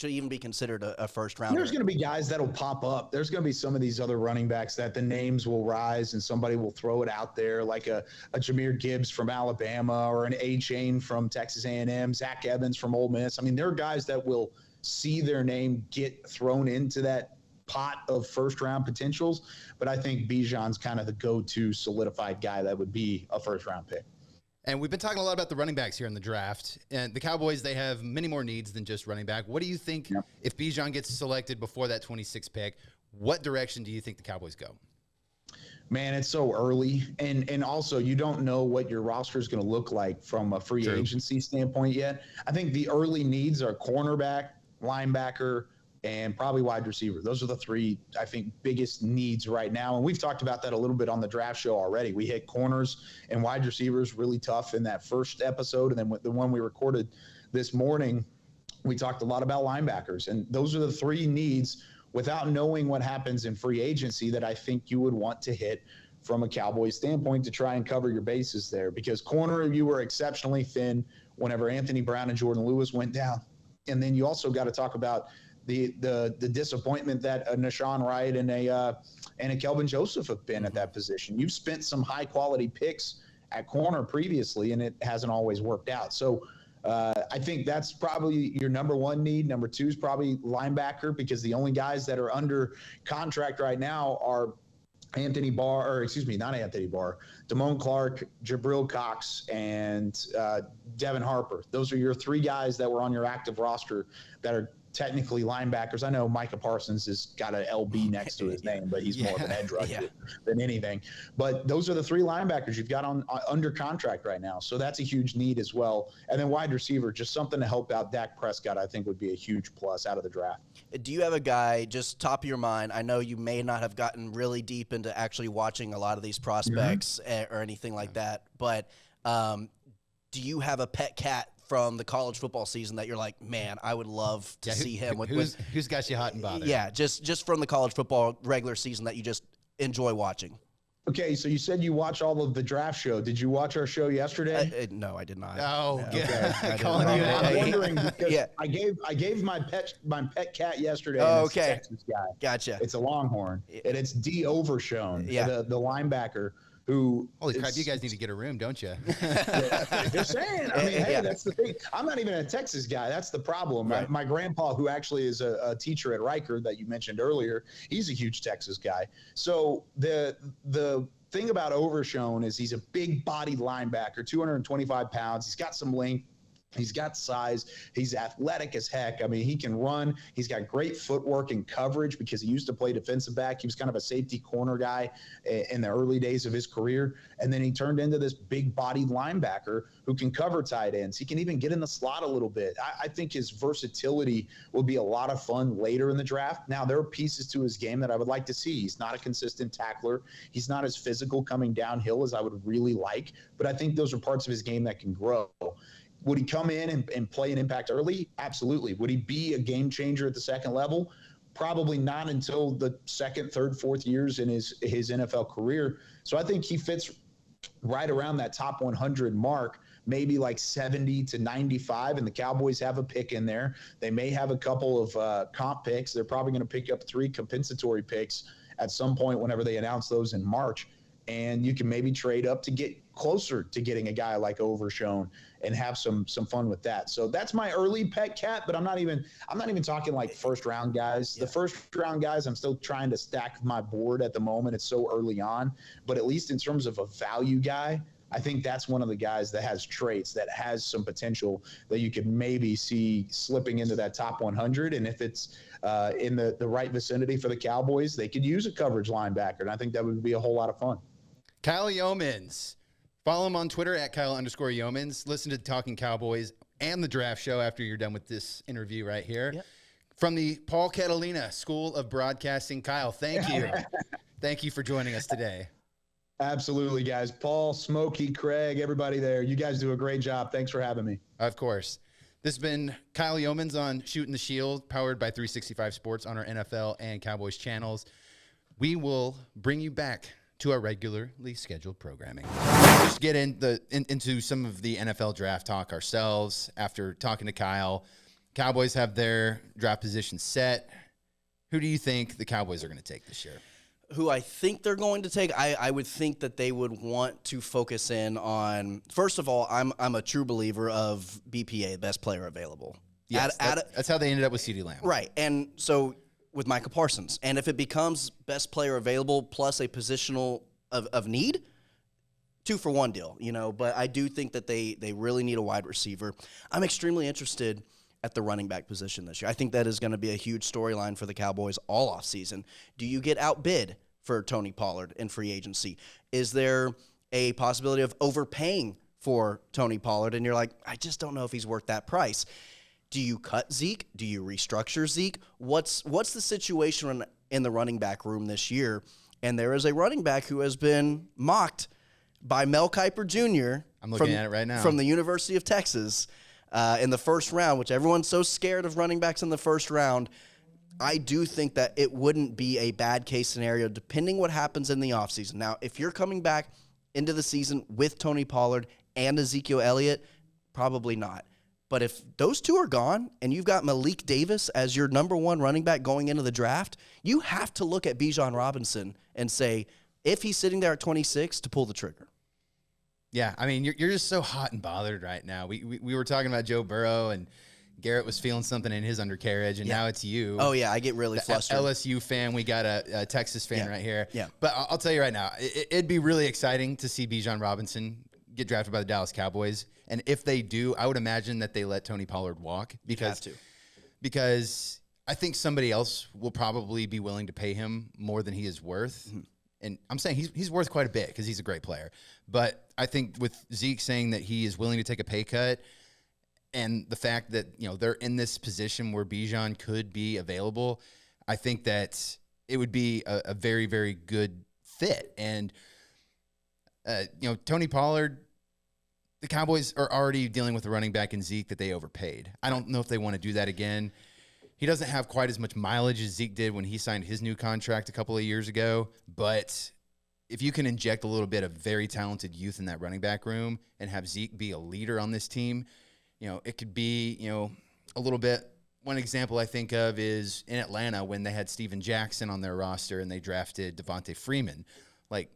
even be considered a first rounder. There's going to be guys that'll pop up. There's going to be some of these other running backs that the names will rise and somebody will throw it out there, like a Jahmyr Gibbs from Alabama or an A-Chain from Texas A&M, Zach Evans from Ole Miss. I mean, there are guys that will see their name get thrown into that pot of first-round potentials, but I think Bijan's kind of the go-to solidified guy that would be a first-round pick. And we've been talking a lot about the running backs here in the draft. And the Cowboys, they have many more needs than just running back. What do you think if Bijan gets selected before that 26th pick, what direction do you think the Cowboys go? Man, it's so early. And also, you don't know what your roster is going to look like from a free agency standpoint yet. I think the early needs are cornerback, linebacker, and probably wide receiver. Those are the three, I think, biggest needs right now. And we've talked about that a little bit on the draft show already. We hit corners and wide receivers really tough in that first episode. And then with the one we recorded this morning, we talked a lot about linebackers. And those are the three needs without knowing what happens in free agency that I think you would want to hit from a Cowboys standpoint to try and cover your bases there. Because corner, you were exceptionally thin whenever Anthony Brown and Jordan Lewis went down. And then you also got to talk about the disappointment that a Nashawn Wright and a Kelvin Joseph have been at that position. You've spent some high quality picks at corner previously, and it hasn't always worked out. So I think that's probably your number one need. Number two is probably linebacker, because the only guys that are under contract right now are Damone Clark, Jabril Cox, and Devin Harper. Those are your three guys that were on your active roster that are technically linebackers. I know Micah Parsons has got an LB next to his name, but he's more of an edge rusher than anything. But those are the three linebackers you've got on under contract right now. So that's a huge need as well. And then wide receiver, just something to help out Dak Prescott, I think would be a huge plus out of the draft. Do you have a guy, just top of your mind? I know you may not have gotten really deep into actually watching a lot of these prospects or anything like that, but do you have a pet cat from the college football season that you're like, man, I would love to see him? Who's got you hot and bothered? Yeah, just from the college football regular season that you just enjoy watching. Okay, so you said you watch all of the draft show. Did you watch our show yesterday? No, I did not. Oh, no, okay. Calling you out. I'm wondering because I gave my pet cat yesterday. Oh, and it's a okay. Texas guy. Gotcha. It's a Longhorn, and it's D. Overshone, Yeah. the linebacker who. Holy crap! You guys need to get a room, don't you? Just saying. I mean, hey, Yeah. that's the thing. I'm not even a Texas guy. That's the problem. Right. My grandpa, who actually is a teacher at Riker that you mentioned earlier, he's a huge Texas guy. So the thing about Overshone is he's a big-bodied linebacker, 225 pounds. He's got some length. He's got size. He's athletic as heck. I mean, he can run. He's got great footwork and coverage because he used to play defensive back. He was kind of a safety corner guy in the early days of his career. And then he turned into this big-bodied linebacker who can cover tight ends. He can even get in the slot a little bit. I think his versatility will be a lot of fun later in the draft. Now, there are pieces to his game that I would like to see. He's not a consistent tackler. He's not as physical coming downhill as I would really like. But I think those are parts of his game that can grow. Would he come in and play an impact early? Absolutely. Would he be a game changer at the second level? Probably not until the second, third, fourth years in his NFL career. So I think he fits right around that top 100 mark, maybe like 70 to 95, and the Cowboys have a pick in there. They may have a couple of comp picks. They're probably going to pick up 3 compensatory picks at some point whenever they announce those in March. And you can maybe trade up to get closer to getting a guy like Overshone and have some fun with that. So that's my early pet cat, but I'm not even talking like first round guys. The first round guys, I'm still trying to stack my board at the moment. It's so early on, but at least in terms of a value guy, I think that's one of the guys that has traits, that has some potential that you could maybe see slipping into that top 100. And if it's in the right vicinity for the Cowboys, they could use a coverage linebacker. And I think that would be a whole lot of fun. Kyle Youmans. Follow him on Twitter at Kyle_Youmans. Listen to Talking Cowboys and the Draft Show after you're done with this interview right here. Yep. From the Paul Catalina School of Broadcasting, Kyle, thank you. Thank you for joining us today. Absolutely, guys. Paul, Smokey, Craig, everybody there. You guys do a great job. Thanks for having me. Of course. This has been Kyle Youmans on Shootin the Shield, powered by 365 Sports on our NFL and Cowboys channels. We will bring you back to our regularly scheduled programming. Just get into some of the NFL draft talk ourselves. After talking to Kyle, Cowboys have their draft position set. Who do you think the Cowboys are going to take this year? Who I think they're going to take, I would think that they would want to focus in on, first of all, I'm a true believer of BPA, best player available. Yes, that's how they ended up with CeeDee Lamb. Right, and so with Micah Parsons. And if it becomes best player available plus a positional of need, 2-for-1 deal, But I do think that they really need a wide receiver. I'm extremely interested at the running back position this year. I think that is going to be a huge storyline for the Cowboys all offseason. Do you get outbid for Tony Pollard in free agency? Is there a possibility of overpaying for Tony Pollard? And you're like, I just don't know if he's worth that price. Do you cut Zeke? Do you restructure Zeke? What's the situation in the running back room this year? And there is a running back who has been mocked by Mel Kiper Jr. I'm looking at it right now. From the University of Texas in the first round, which everyone's so scared of running backs in the first round. I do think that it wouldn't be a bad case scenario depending what happens in the offseason. Now, if you're coming back into the season with Tony Pollard and Ezekiel Elliott, probably not. But if those two are gone and you've got Malik Davis as your number one running back going into the draft, you have to look at Bijan Robinson and say, if he's sitting there at 26, to pull the trigger. Yeah, I mean, you're just so hot and bothered right now. We were talking about Joe Burrow, and Garrett was feeling something in his undercarriage, and now it's you. Oh, yeah, I get really the flustered. LSU fan, we got a Texas fan right here. Yeah. But I'll tell you right now, it'd be really exciting to see Bijan Robinson get drafted by the Dallas Cowboys. And if they do, I would imagine that they let Tony Pollard walk because I think somebody else will probably be willing to pay him more than he is worth. Mm-hmm. And I'm saying he's worth quite a bit because he's a great player. But I think with Zeke saying that he is willing to take a pay cut and the fact that, they're in this position where Bijan could be available, I think that it would be a very, very good fit. And, Tony Pollard, the Cowboys are already dealing with a running back in Zeke that they overpaid. I don't know if they want to do that again. He doesn't have quite as much mileage as Zeke did when he signed his new contract a couple of years ago. But if you can inject a little bit of very talented youth in that running back room and have Zeke be a leader on this team, it could be, a little bit. One example I think of is in Atlanta when they had Steven Jackson on their roster and they drafted Devontae Freeman. Like,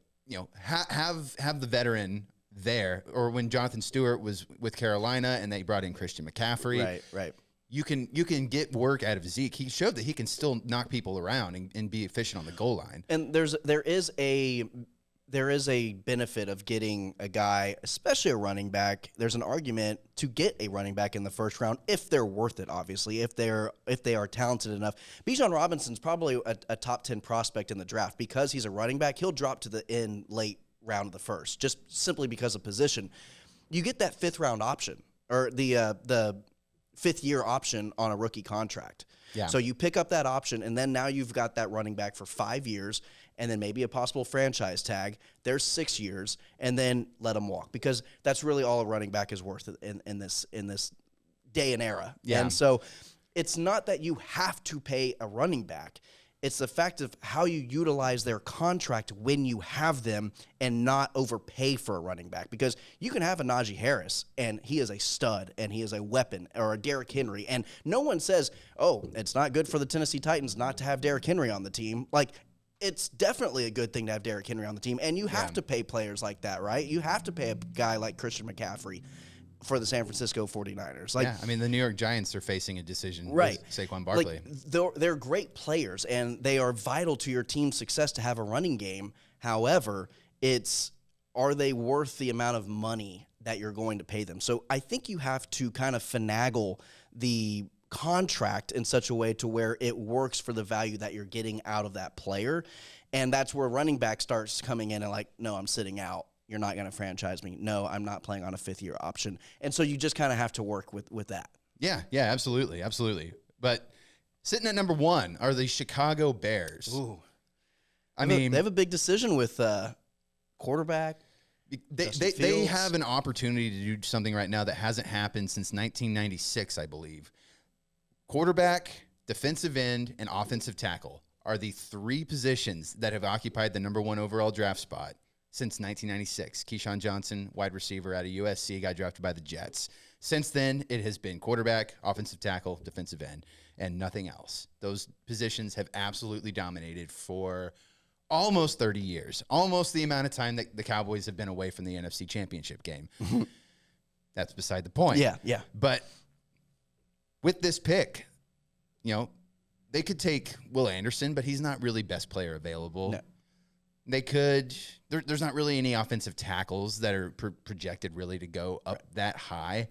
have the veteran there. Or when Jonathan Stewart was with Carolina and they brought in Christian McCaffrey. Right. You can get work out of Zeke. He showed that he can still knock people around and be efficient on the goal line. And there is a benefit of getting a guy, especially a running back. There's an argument to get a running back in the first round if they're worth it. Obviously, if they are talented enough. Bijan Robinson's probably a top 10 prospect in the draft because he's a running back. He'll drop to the end late round of the first, just simply because of position. You get that 5th round option or the 5th year option on a rookie contract. Yeah. So you pick up that option, and then now you've got that running back for 5 years, and then maybe a possible franchise tag. There's 6 years, and then let him walk because that's really all a running back is worth in this day and era. Yeah. And so it's not that you have to pay a running back. It's the fact of how you utilize their contract when you have them and not overpay for a running back. Because you can have a Najee Harris, and he is a stud, and he is a weapon, or a Derrick Henry. And no one says, oh, it's not good for the Tennessee Titans not to have Derrick Henry on the team. Like, it's definitely a good thing to have Derrick Henry on the team. And you have to pay players like that, right? You have to pay a guy like Christian McCaffrey for the San Francisco 49ers. Like, I mean, the New York Giants are facing a decision with Saquon Barkley. Like, they're great players, and they are vital to your team's success to have a running game. However, are they worth the amount of money that you're going to pay them? So I think you have to kind of finagle the contract in such a way to where it works for the value that you're getting out of that player. And that's where running back starts coming in and like, no, I'm sitting out. You're not going to franchise me. No, I'm not playing on a 5th year option. And so you just kind of have to work with that. Yeah, absolutely. But sitting at number 1 are the Chicago Bears. Ooh. They have a big decision with quarterback. They have an opportunity to do something right now that hasn't happened since 1996, I believe. Quarterback, defensive end, and offensive tackle are the 3 positions that have occupied the number 1 overall draft spot since 1996. Keyshawn Johnson, wide receiver out of USC, got drafted by the Jets. Since then, it has been quarterback, offensive tackle, defensive end, and nothing else. Those positions have absolutely dominated for almost 30 years, almost the amount of time that the Cowboys have been away from the NFC Championship game. That's beside the point. Yeah. But with this pick, they could take Will Anderson, but he's not really best player available. No. They could. There's not really any offensive tackles that are projected really to go up that high,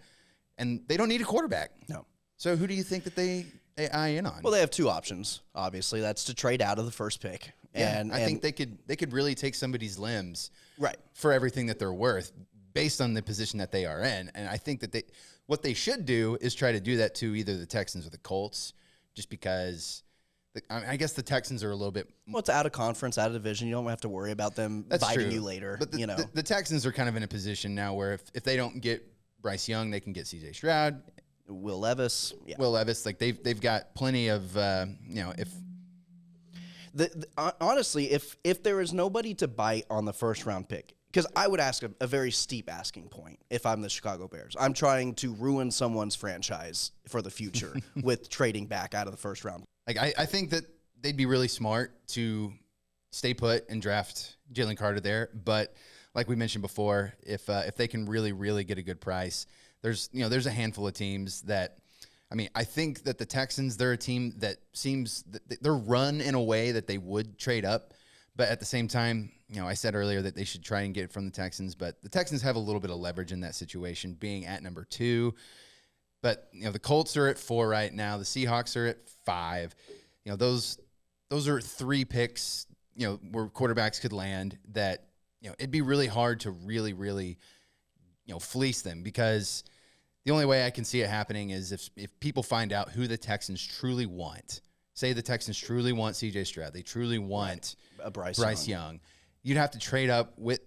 and they don't need a quarterback. No. So who do you think that they eye in on? Well, they have 2 options. Obviously, that's to trade out of the first pick. And I think they could really take somebody's limbs right for everything that they're worth based on the position that they are in. And I think that what they should do is try to do that to either the Texans or the Colts, just because. I guess the Texans are a little bit. Well, it's out of conference, out of division. You don't have to worry about them biting you later. But the Texans are kind of in a position now where if they don't get Bryce Young, they can get C.J. Stroud, Will Levis. Yeah. Will Levis, like they've got plenty of if. Honestly, if there is nobody to bite on the first round pick, because I would ask a very steep asking point if I'm the Chicago Bears. I'm trying to ruin someone's franchise for the future with trading back out of the first round. Like I think that they'd be really smart to stay put and draft Jalen Carter there, but like we mentioned before, if they can really get a good price, there's a handful of teams that. I mean, I think that the Texans, they're a team that seems they're run in a way that they would trade up. But at the same time, I said earlier that they should try and get it from the Texans. But the Texans have a little bit of leverage in that situation, being at number 2. But, the Colts are at 4 right now. The Seahawks are at 5. Those are 3 picks, where quarterbacks could land that, it'd be really hard to really, fleece them because – the only way I can see it happening is if people find out who the Texans truly want. Say the Texans truly want C.J. Stroud. They truly want Bryce Young. You'd have to trade up with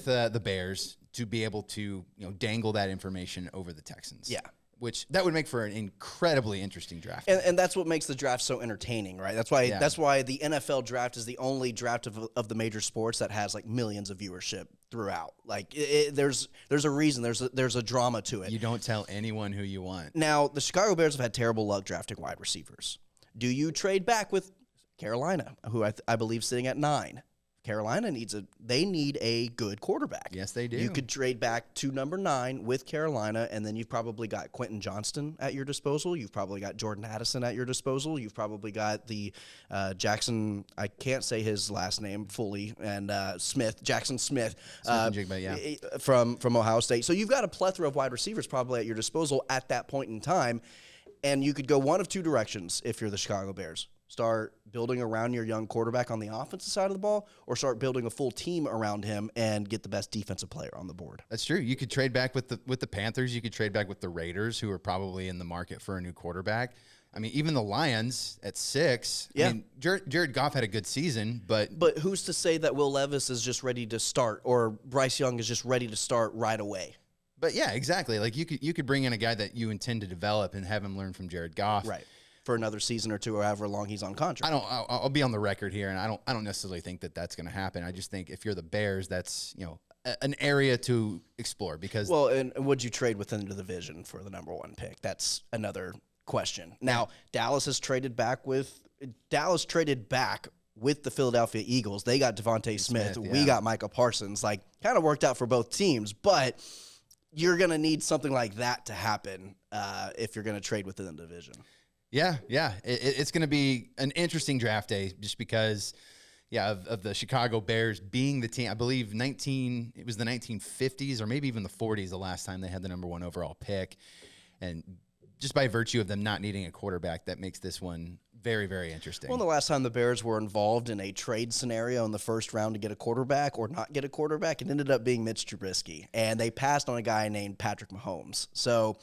the Bears to be able to dangle that information over the Texans. Yeah. Which that would make for an incredibly interesting draft. And that's what makes the draft so entertaining, right? That's why the NFL draft is the only draft of the major sports that has like millions of viewership throughout. Like there's a reason, there's a drama to it. You don't tell anyone who you want. Now, the Chicago Bears have had terrible luck drafting wide receivers. Do you trade back with Carolina, who I believe sitting at 9? Carolina they need a good quarterback. Yes, they do. You could trade back to number 9 with Carolina, and then you've probably got Quentin Johnston at your disposal. You've probably got Jordan Addison at your disposal. You've probably got the Jackson, I can't say his last name fully, and Jackson Smith from Ohio State. So you've got a plethora of wide receivers probably at your disposal at that point in time, and you could go one of 2 directions if you're the Chicago Bears. Start building around your young quarterback on the offensive side of the ball, or start building a full team around him and get the best defensive player on the board. That's true. You could trade back with the Panthers. You could trade back with the Raiders, who are probably in the market for a new quarterback. I mean, even the Lions at 6. Yeah. I mean, Jared Goff had a good season, but who's to say that Will Levis is just ready to start, or Bryce Young is just ready to start right away? But yeah, exactly. Like you could bring in a guy that you intend to develop and have him learn from Jared Goff. Right. For another season or 2, or however long he's on contract. I'll be on the record here, and I don't necessarily think that that's going to happen. I just think if you're the Bears, that's an area to explore because. Well, and would you trade within the division for the number 1 pick? That's another question. Now, Dallas traded back with the Philadelphia Eagles. They got Devontae Smith. Yeah. We got Micah Parsons. Like, kind of worked out for both teams, but you're going to need something like that to happen if you're going to trade within the division. Yeah. It's going to be an interesting draft day just because, of the Chicago Bears being the team. I believe it was the 1950s or maybe even the 40s the last time they had the number 1 overall pick. And just by virtue of them not needing a quarterback, that makes this one very, very interesting. Well, the last time the Bears were involved in a trade scenario in the first round to get a quarterback or not get a quarterback, it ended up being Mitch Trubisky. And they passed on a guy named Patrick Mahomes. So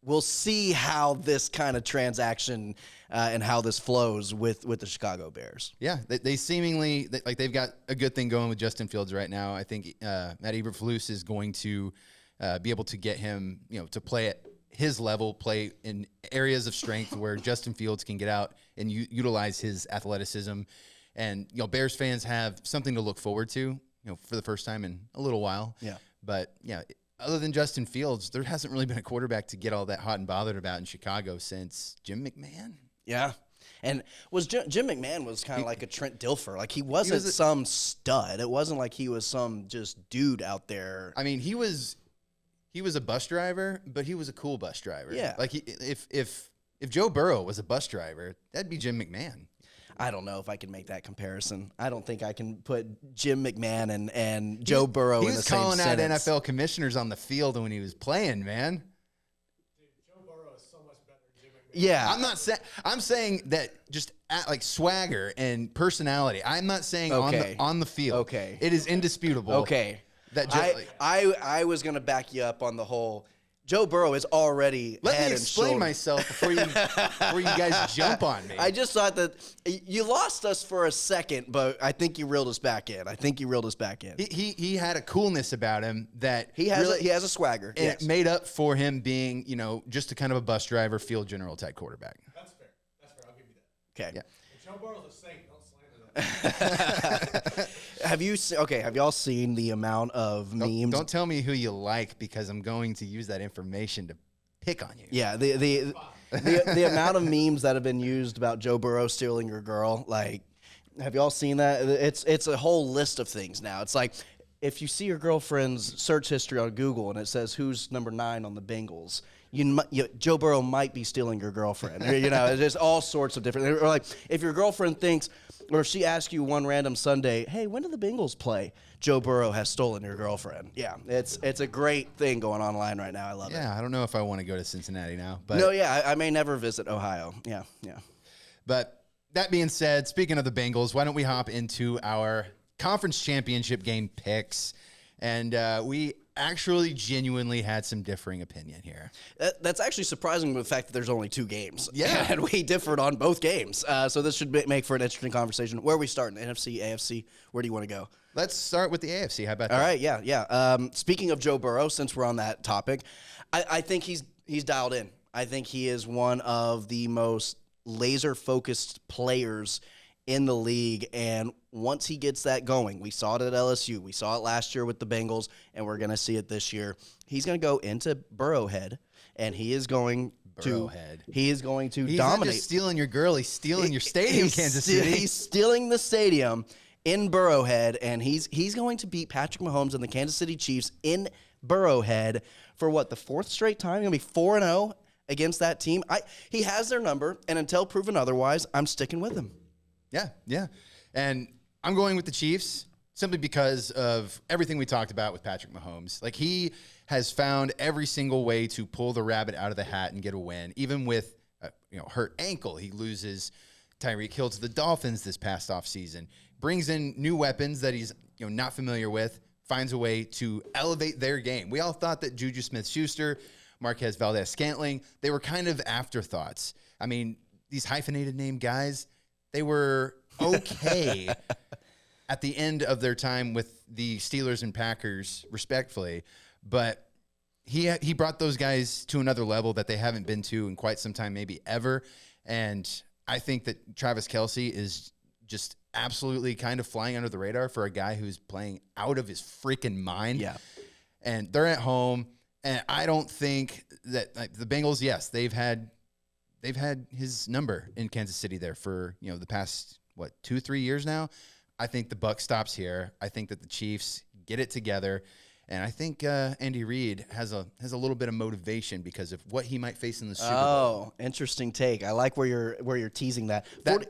we'll see how this kind of transaction and how this flows with the Chicago Bears. Yeah, they seemingly they've got a good thing going with Justin Fields right now. I think Matt Eberflus is going to be able to get him, to play at his level, play in areas of strength where Justin Fields can get out and utilize his athleticism. And Bears fans have something to look forward to, for the first time in a little while. Yeah, but other than Justin Fields, there hasn't really been a quarterback to get all that hot and bothered about in Chicago since Jim McMahon. Yeah. And Jim McMahon was kind of like a Trent Dilfer. Like, he wasn't some stud. It wasn't like he was some just dude out there. I mean, he was a bus driver, but he was a cool bus driver. Yeah. Like, if Joe Burrow was a bus driver, that'd be Jim McMahon. I don't know if I can make that comparison. I don't think I can put Jim McMahon and Joe Burrow in the same sentence. He was calling out NFL commissioners on the field when he was playing, man. Dude, Joe Burrow is so much better than Jim McMahon. Yeah. I'm saying that just like swagger and personality. I'm not saying on the field. Okay. It is indisputable. Okay. That I was going to back you up on the whole Joe Burrow is already Let me explain myself before you guys jump on me. I just thought that you lost us for a second, but I think you reeled us back in. He had a coolness about him that he has a swagger. And it made up for him being, just a kind of a bus driver, field general type quarterback. That's fair. I'll give you that. Okay. Yeah. If Joe Burrow's a saint, don't slander that. Have y'all seen the amount of memes? Don't tell me who you like because I'm going to use that information to pick on you. Yeah, the amount of memes that have been used about Joe Burrow stealing your girl. Like, have y'all seen that? It's a whole list of things now. It's like if you see your girlfriend's search history on Google and it says who's number 9 on the Bengals, Joe Burrow might be stealing your girlfriend. There's all sorts of different. Or like if your girlfriend thinks, or if she asks you one random Sunday, hey, when do the Bengals play? Joe Burrow has stolen your girlfriend. Yeah, it's a great thing going online right now. I love it. Yeah, I don't know if I want to go to Cincinnati now. But No, yeah, I may never visit Ohio. Yeah. But that being said, speaking of the Bengals, why don't we hop into our conference championship game picks? And we actually genuinely had some differing opinion here. That's actually surprising with the fact that there's only 2 games. Yeah. And we differed on both games. So this should make for an interesting conversation. Where are we starting? NFC, AFC? Where do you want to go? Let's start with the AFC. How about that? All right, yeah. Speaking of Joe Burrow, since we're on that topic, I think he's dialed in. I think he is one of the most laser-focused players in the league, and once he gets that going, we saw it at LSU, we saw it last year with the Bengals, and we're going to see it this year. He's going to go into Burrowhead, and he is going to dominate. He's not just stealing your girl, he's stealing your stadium, Kansas City. He's stealing the stadium in Burrowhead, and he's going to beat Patrick Mahomes and the Kansas City Chiefs in Burrowhead for what, the 4th straight time? He's going to be 4-0 against that team. He has their number, and until proven otherwise, I'm sticking with him. Yeah. And I'm going with the Chiefs simply because of everything we talked about with Patrick Mahomes. Like, he has found every single way to pull the rabbit out of the hat and get a win. Even with hurt ankle, he loses Tyreek Hill to the Dolphins this past offseason. Brings in new weapons that he's not familiar with, finds a way to elevate their game. We all thought that Juju Smith-Schuster, Marquez Valdez-Scantling, they were kind of afterthoughts. I mean, these hyphenated name guys, they were okay at the end of their time with the Steelers and Packers, respectfully. But he brought those guys to another level that they haven't been to in quite some time, maybe ever. And I think that Travis Kelce is just absolutely kind of flying under the radar for a guy who's playing out of his freaking mind. Yeah. And they're at home. And I don't think that the Bengals, yes, they've had his number in Kansas City there for, the past, 2-3 years now. I think the buck stops here. I think that the Chiefs get it together. And I think Andy Reid has a little bit of motivation because of what he might face in the Super Bowl. Oh, interesting take. I like where you're teasing that.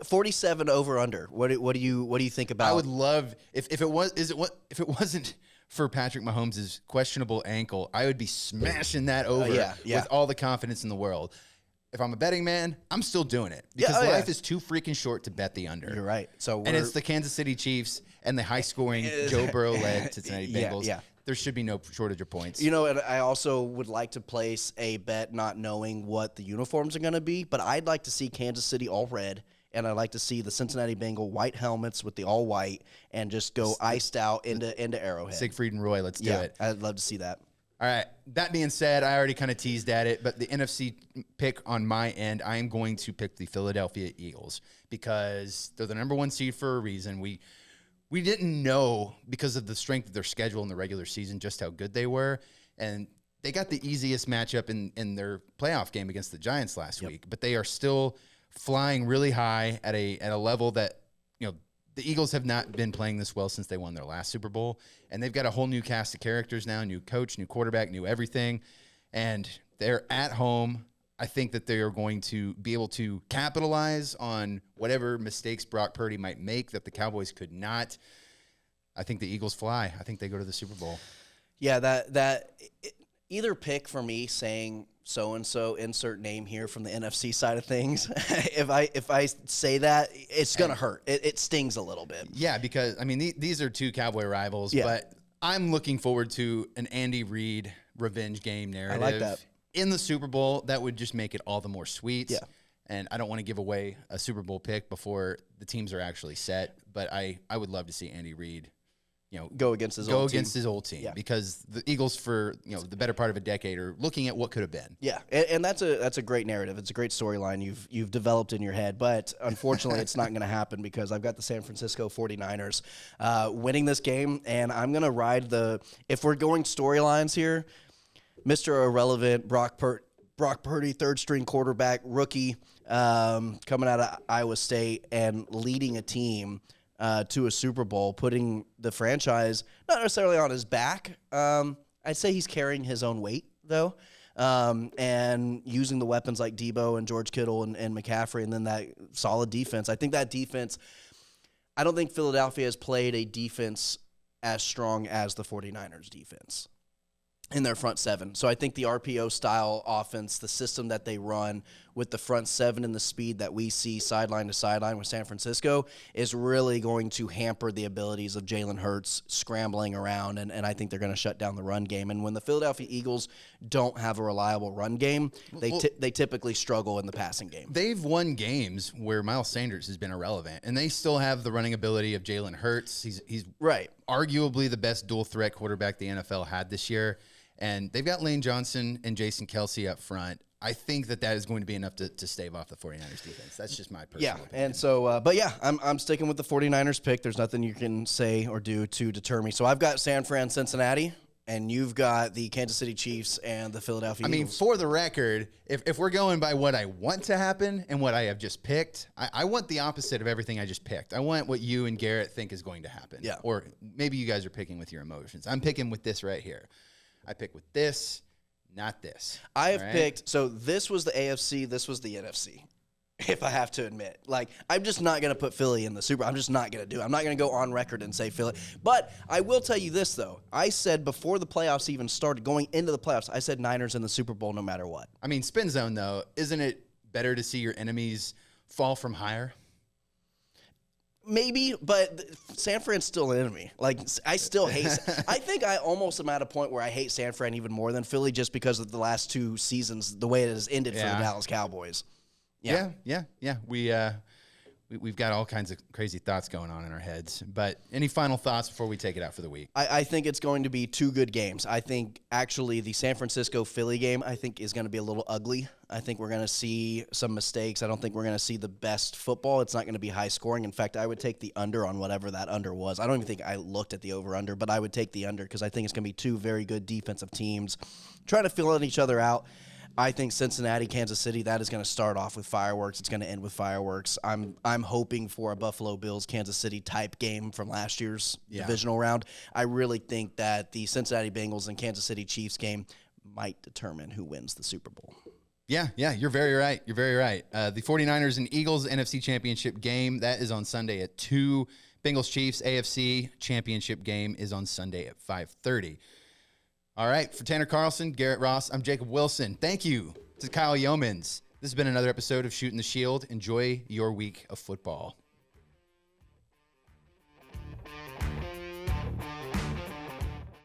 47 over under. What do you think about? I would love if it wasn't for Patrick Mahomes' questionable ankle, I would be smashing that over with all the confidence in the world. If I'm a betting man, I'm still doing it because life is too freaking short to bet the under. You're right. And it's the Kansas City Chiefs and the high-scoring Joe Burrow-led Cincinnati Bengals. Yeah. There should be no shortage of points. And I also would like to place a bet not knowing what the uniforms are going to be, but I'd like to see Kansas City all red, and I'd like to see the Cincinnati Bengal white helmets with the all white and just go iced out into Arrowhead. Siegfried and Roy, let's do it. I'd love to see that. All right. That being said, I already kind of teased at it, but the NFC pick on my end, I am going to pick the Philadelphia Eagles because they're the number 1 seed for a reason. We didn't know because of the strength of their schedule in the regular season just how good they were, and they got the easiest matchup in their playoff game against the Giants last week, but they are still flying really high at a level that the Eagles have not been playing this well since they won their last Super Bowl, and they've got a whole new cast of characters now, new coach, new quarterback, new everything, and they're at home. I think that they are going to be able to capitalize on whatever mistakes Brock Purdy might make that the Cowboys could not. I think the Eagles fly. I think they go to the Super Bowl. Yeah, either pick for me saying so-and-so, insert name here from the NFC side of things. If I say that, it's going to hurt. It stings a little bit. Yeah, because, these are 2 Cowboy rivals, but I'm looking forward to an Andy Reid revenge game narrative. I like that. In the Super Bowl, that would just make it all the more sweet. Yeah. And I don't want to give away a Super Bowl pick before the teams are actually set, but I would love to see Andy Reid go against his old team because the Eagles for the better part of a decade are looking at what could have been. Yeah, and that's a great narrative. It's a great storyline you've developed in your head, but unfortunately it's not going to happen because I've got the San Francisco 49ers winning this game, and I'm going to ride if we're going storylines here, Mr. Irrelevant, Brock Purdy, third-string quarterback, rookie, coming out of Iowa State and leading a team to a Super Bowl, putting the franchise not necessarily on his back. I'd say he's carrying his own weight, though, and using the weapons like Debo and George Kittle and McCaffrey, and then that solid defense. I think that defense, I don't think Philadelphia has played a defense as strong as the 49ers defense in their front seven. So I think the RPO style offense, the system that they run with the front seven and the speed that we see sideline to sideline with San Francisco is really going to hamper the abilities of Jalen Hurts scrambling around, and I think they're going to shut down the run game. And when the Philadelphia Eagles don't have a reliable run game, they typically struggle in the passing game. They've won games where Miles Sanders has been irrelevant, and they still have the running ability of Jalen Hurts. He's right, arguably the best dual threat quarterback the NFL had this year. And they've got Lane Johnson and Jason Kelce up front. I think that is going to be enough to stave off the 49ers defense. That's just my personal opinion. And so, but yeah, I'm sticking with the 49ers pick. There's nothing you can say or do to deter me. So I've got San Fran, Cincinnati, and you've got the Kansas City Chiefs and the Philadelphia Eagles. I mean, for the record, if we're going by what I want to happen and what I have just picked, I want the opposite of everything I just picked. I want what you and Garrett think is going to happen. Yeah. Or maybe you guys are picking with your emotions. I'm picking with this right here. I pick with this, not this. I have picked, so this was the AFC, this was the NFC, if I have to admit. Like, I'm just not going to put Philly in the Super. I'm just not going to do it. I'm not going to go on record and say Philly. But I will tell you this, though. I said before the playoffs even started, going into the playoffs, I said Niners in the Super Bowl no matter what. I mean, spin zone, though, isn't it better to see your enemies fall from higher? Maybe, but San Fran's still an enemy. Like, I still hate I think I almost am at a point where I hate San Fran even more than Philly just because of the last two seasons, the way it has ended for the Dallas Cowboys. Yeah. We've got all kinds of crazy thoughts going on in our heads. But any final thoughts before we take it out for the week? I think it's going to be two good games. I think actually the San Francisco-Philly game, I think, is going to be a little ugly. I think we're going to see some mistakes. I don't think we're going to see the best football. It's not going to be high scoring. In fact, I would take the under on whatever that under was. I don't even think I looked at the over-under, but I would take the under because I think it's going to be two very good defensive teams trying to fill each other out. I think Cincinnati, Kansas City, that is going to start off with fireworks. It's going to end with fireworks. I'm hoping for a Buffalo Bills, Kansas City type game from last year's divisional round. I really think that the Cincinnati Bengals and Kansas City Chiefs game might determine who wins the Super Bowl. Yeah, you're very right. You're very right. The 49ers and Eagles NFC Championship game, that is on Sunday at 2. Bengals Chiefs AFC Championship game is on Sunday at 5:30. All right, for Tanner Carlson, Garrett Ross, I'm Jacob Wilson. Thank you to Kyle Youmans. This has been another episode of Shootin the Shield. Enjoy your week of football.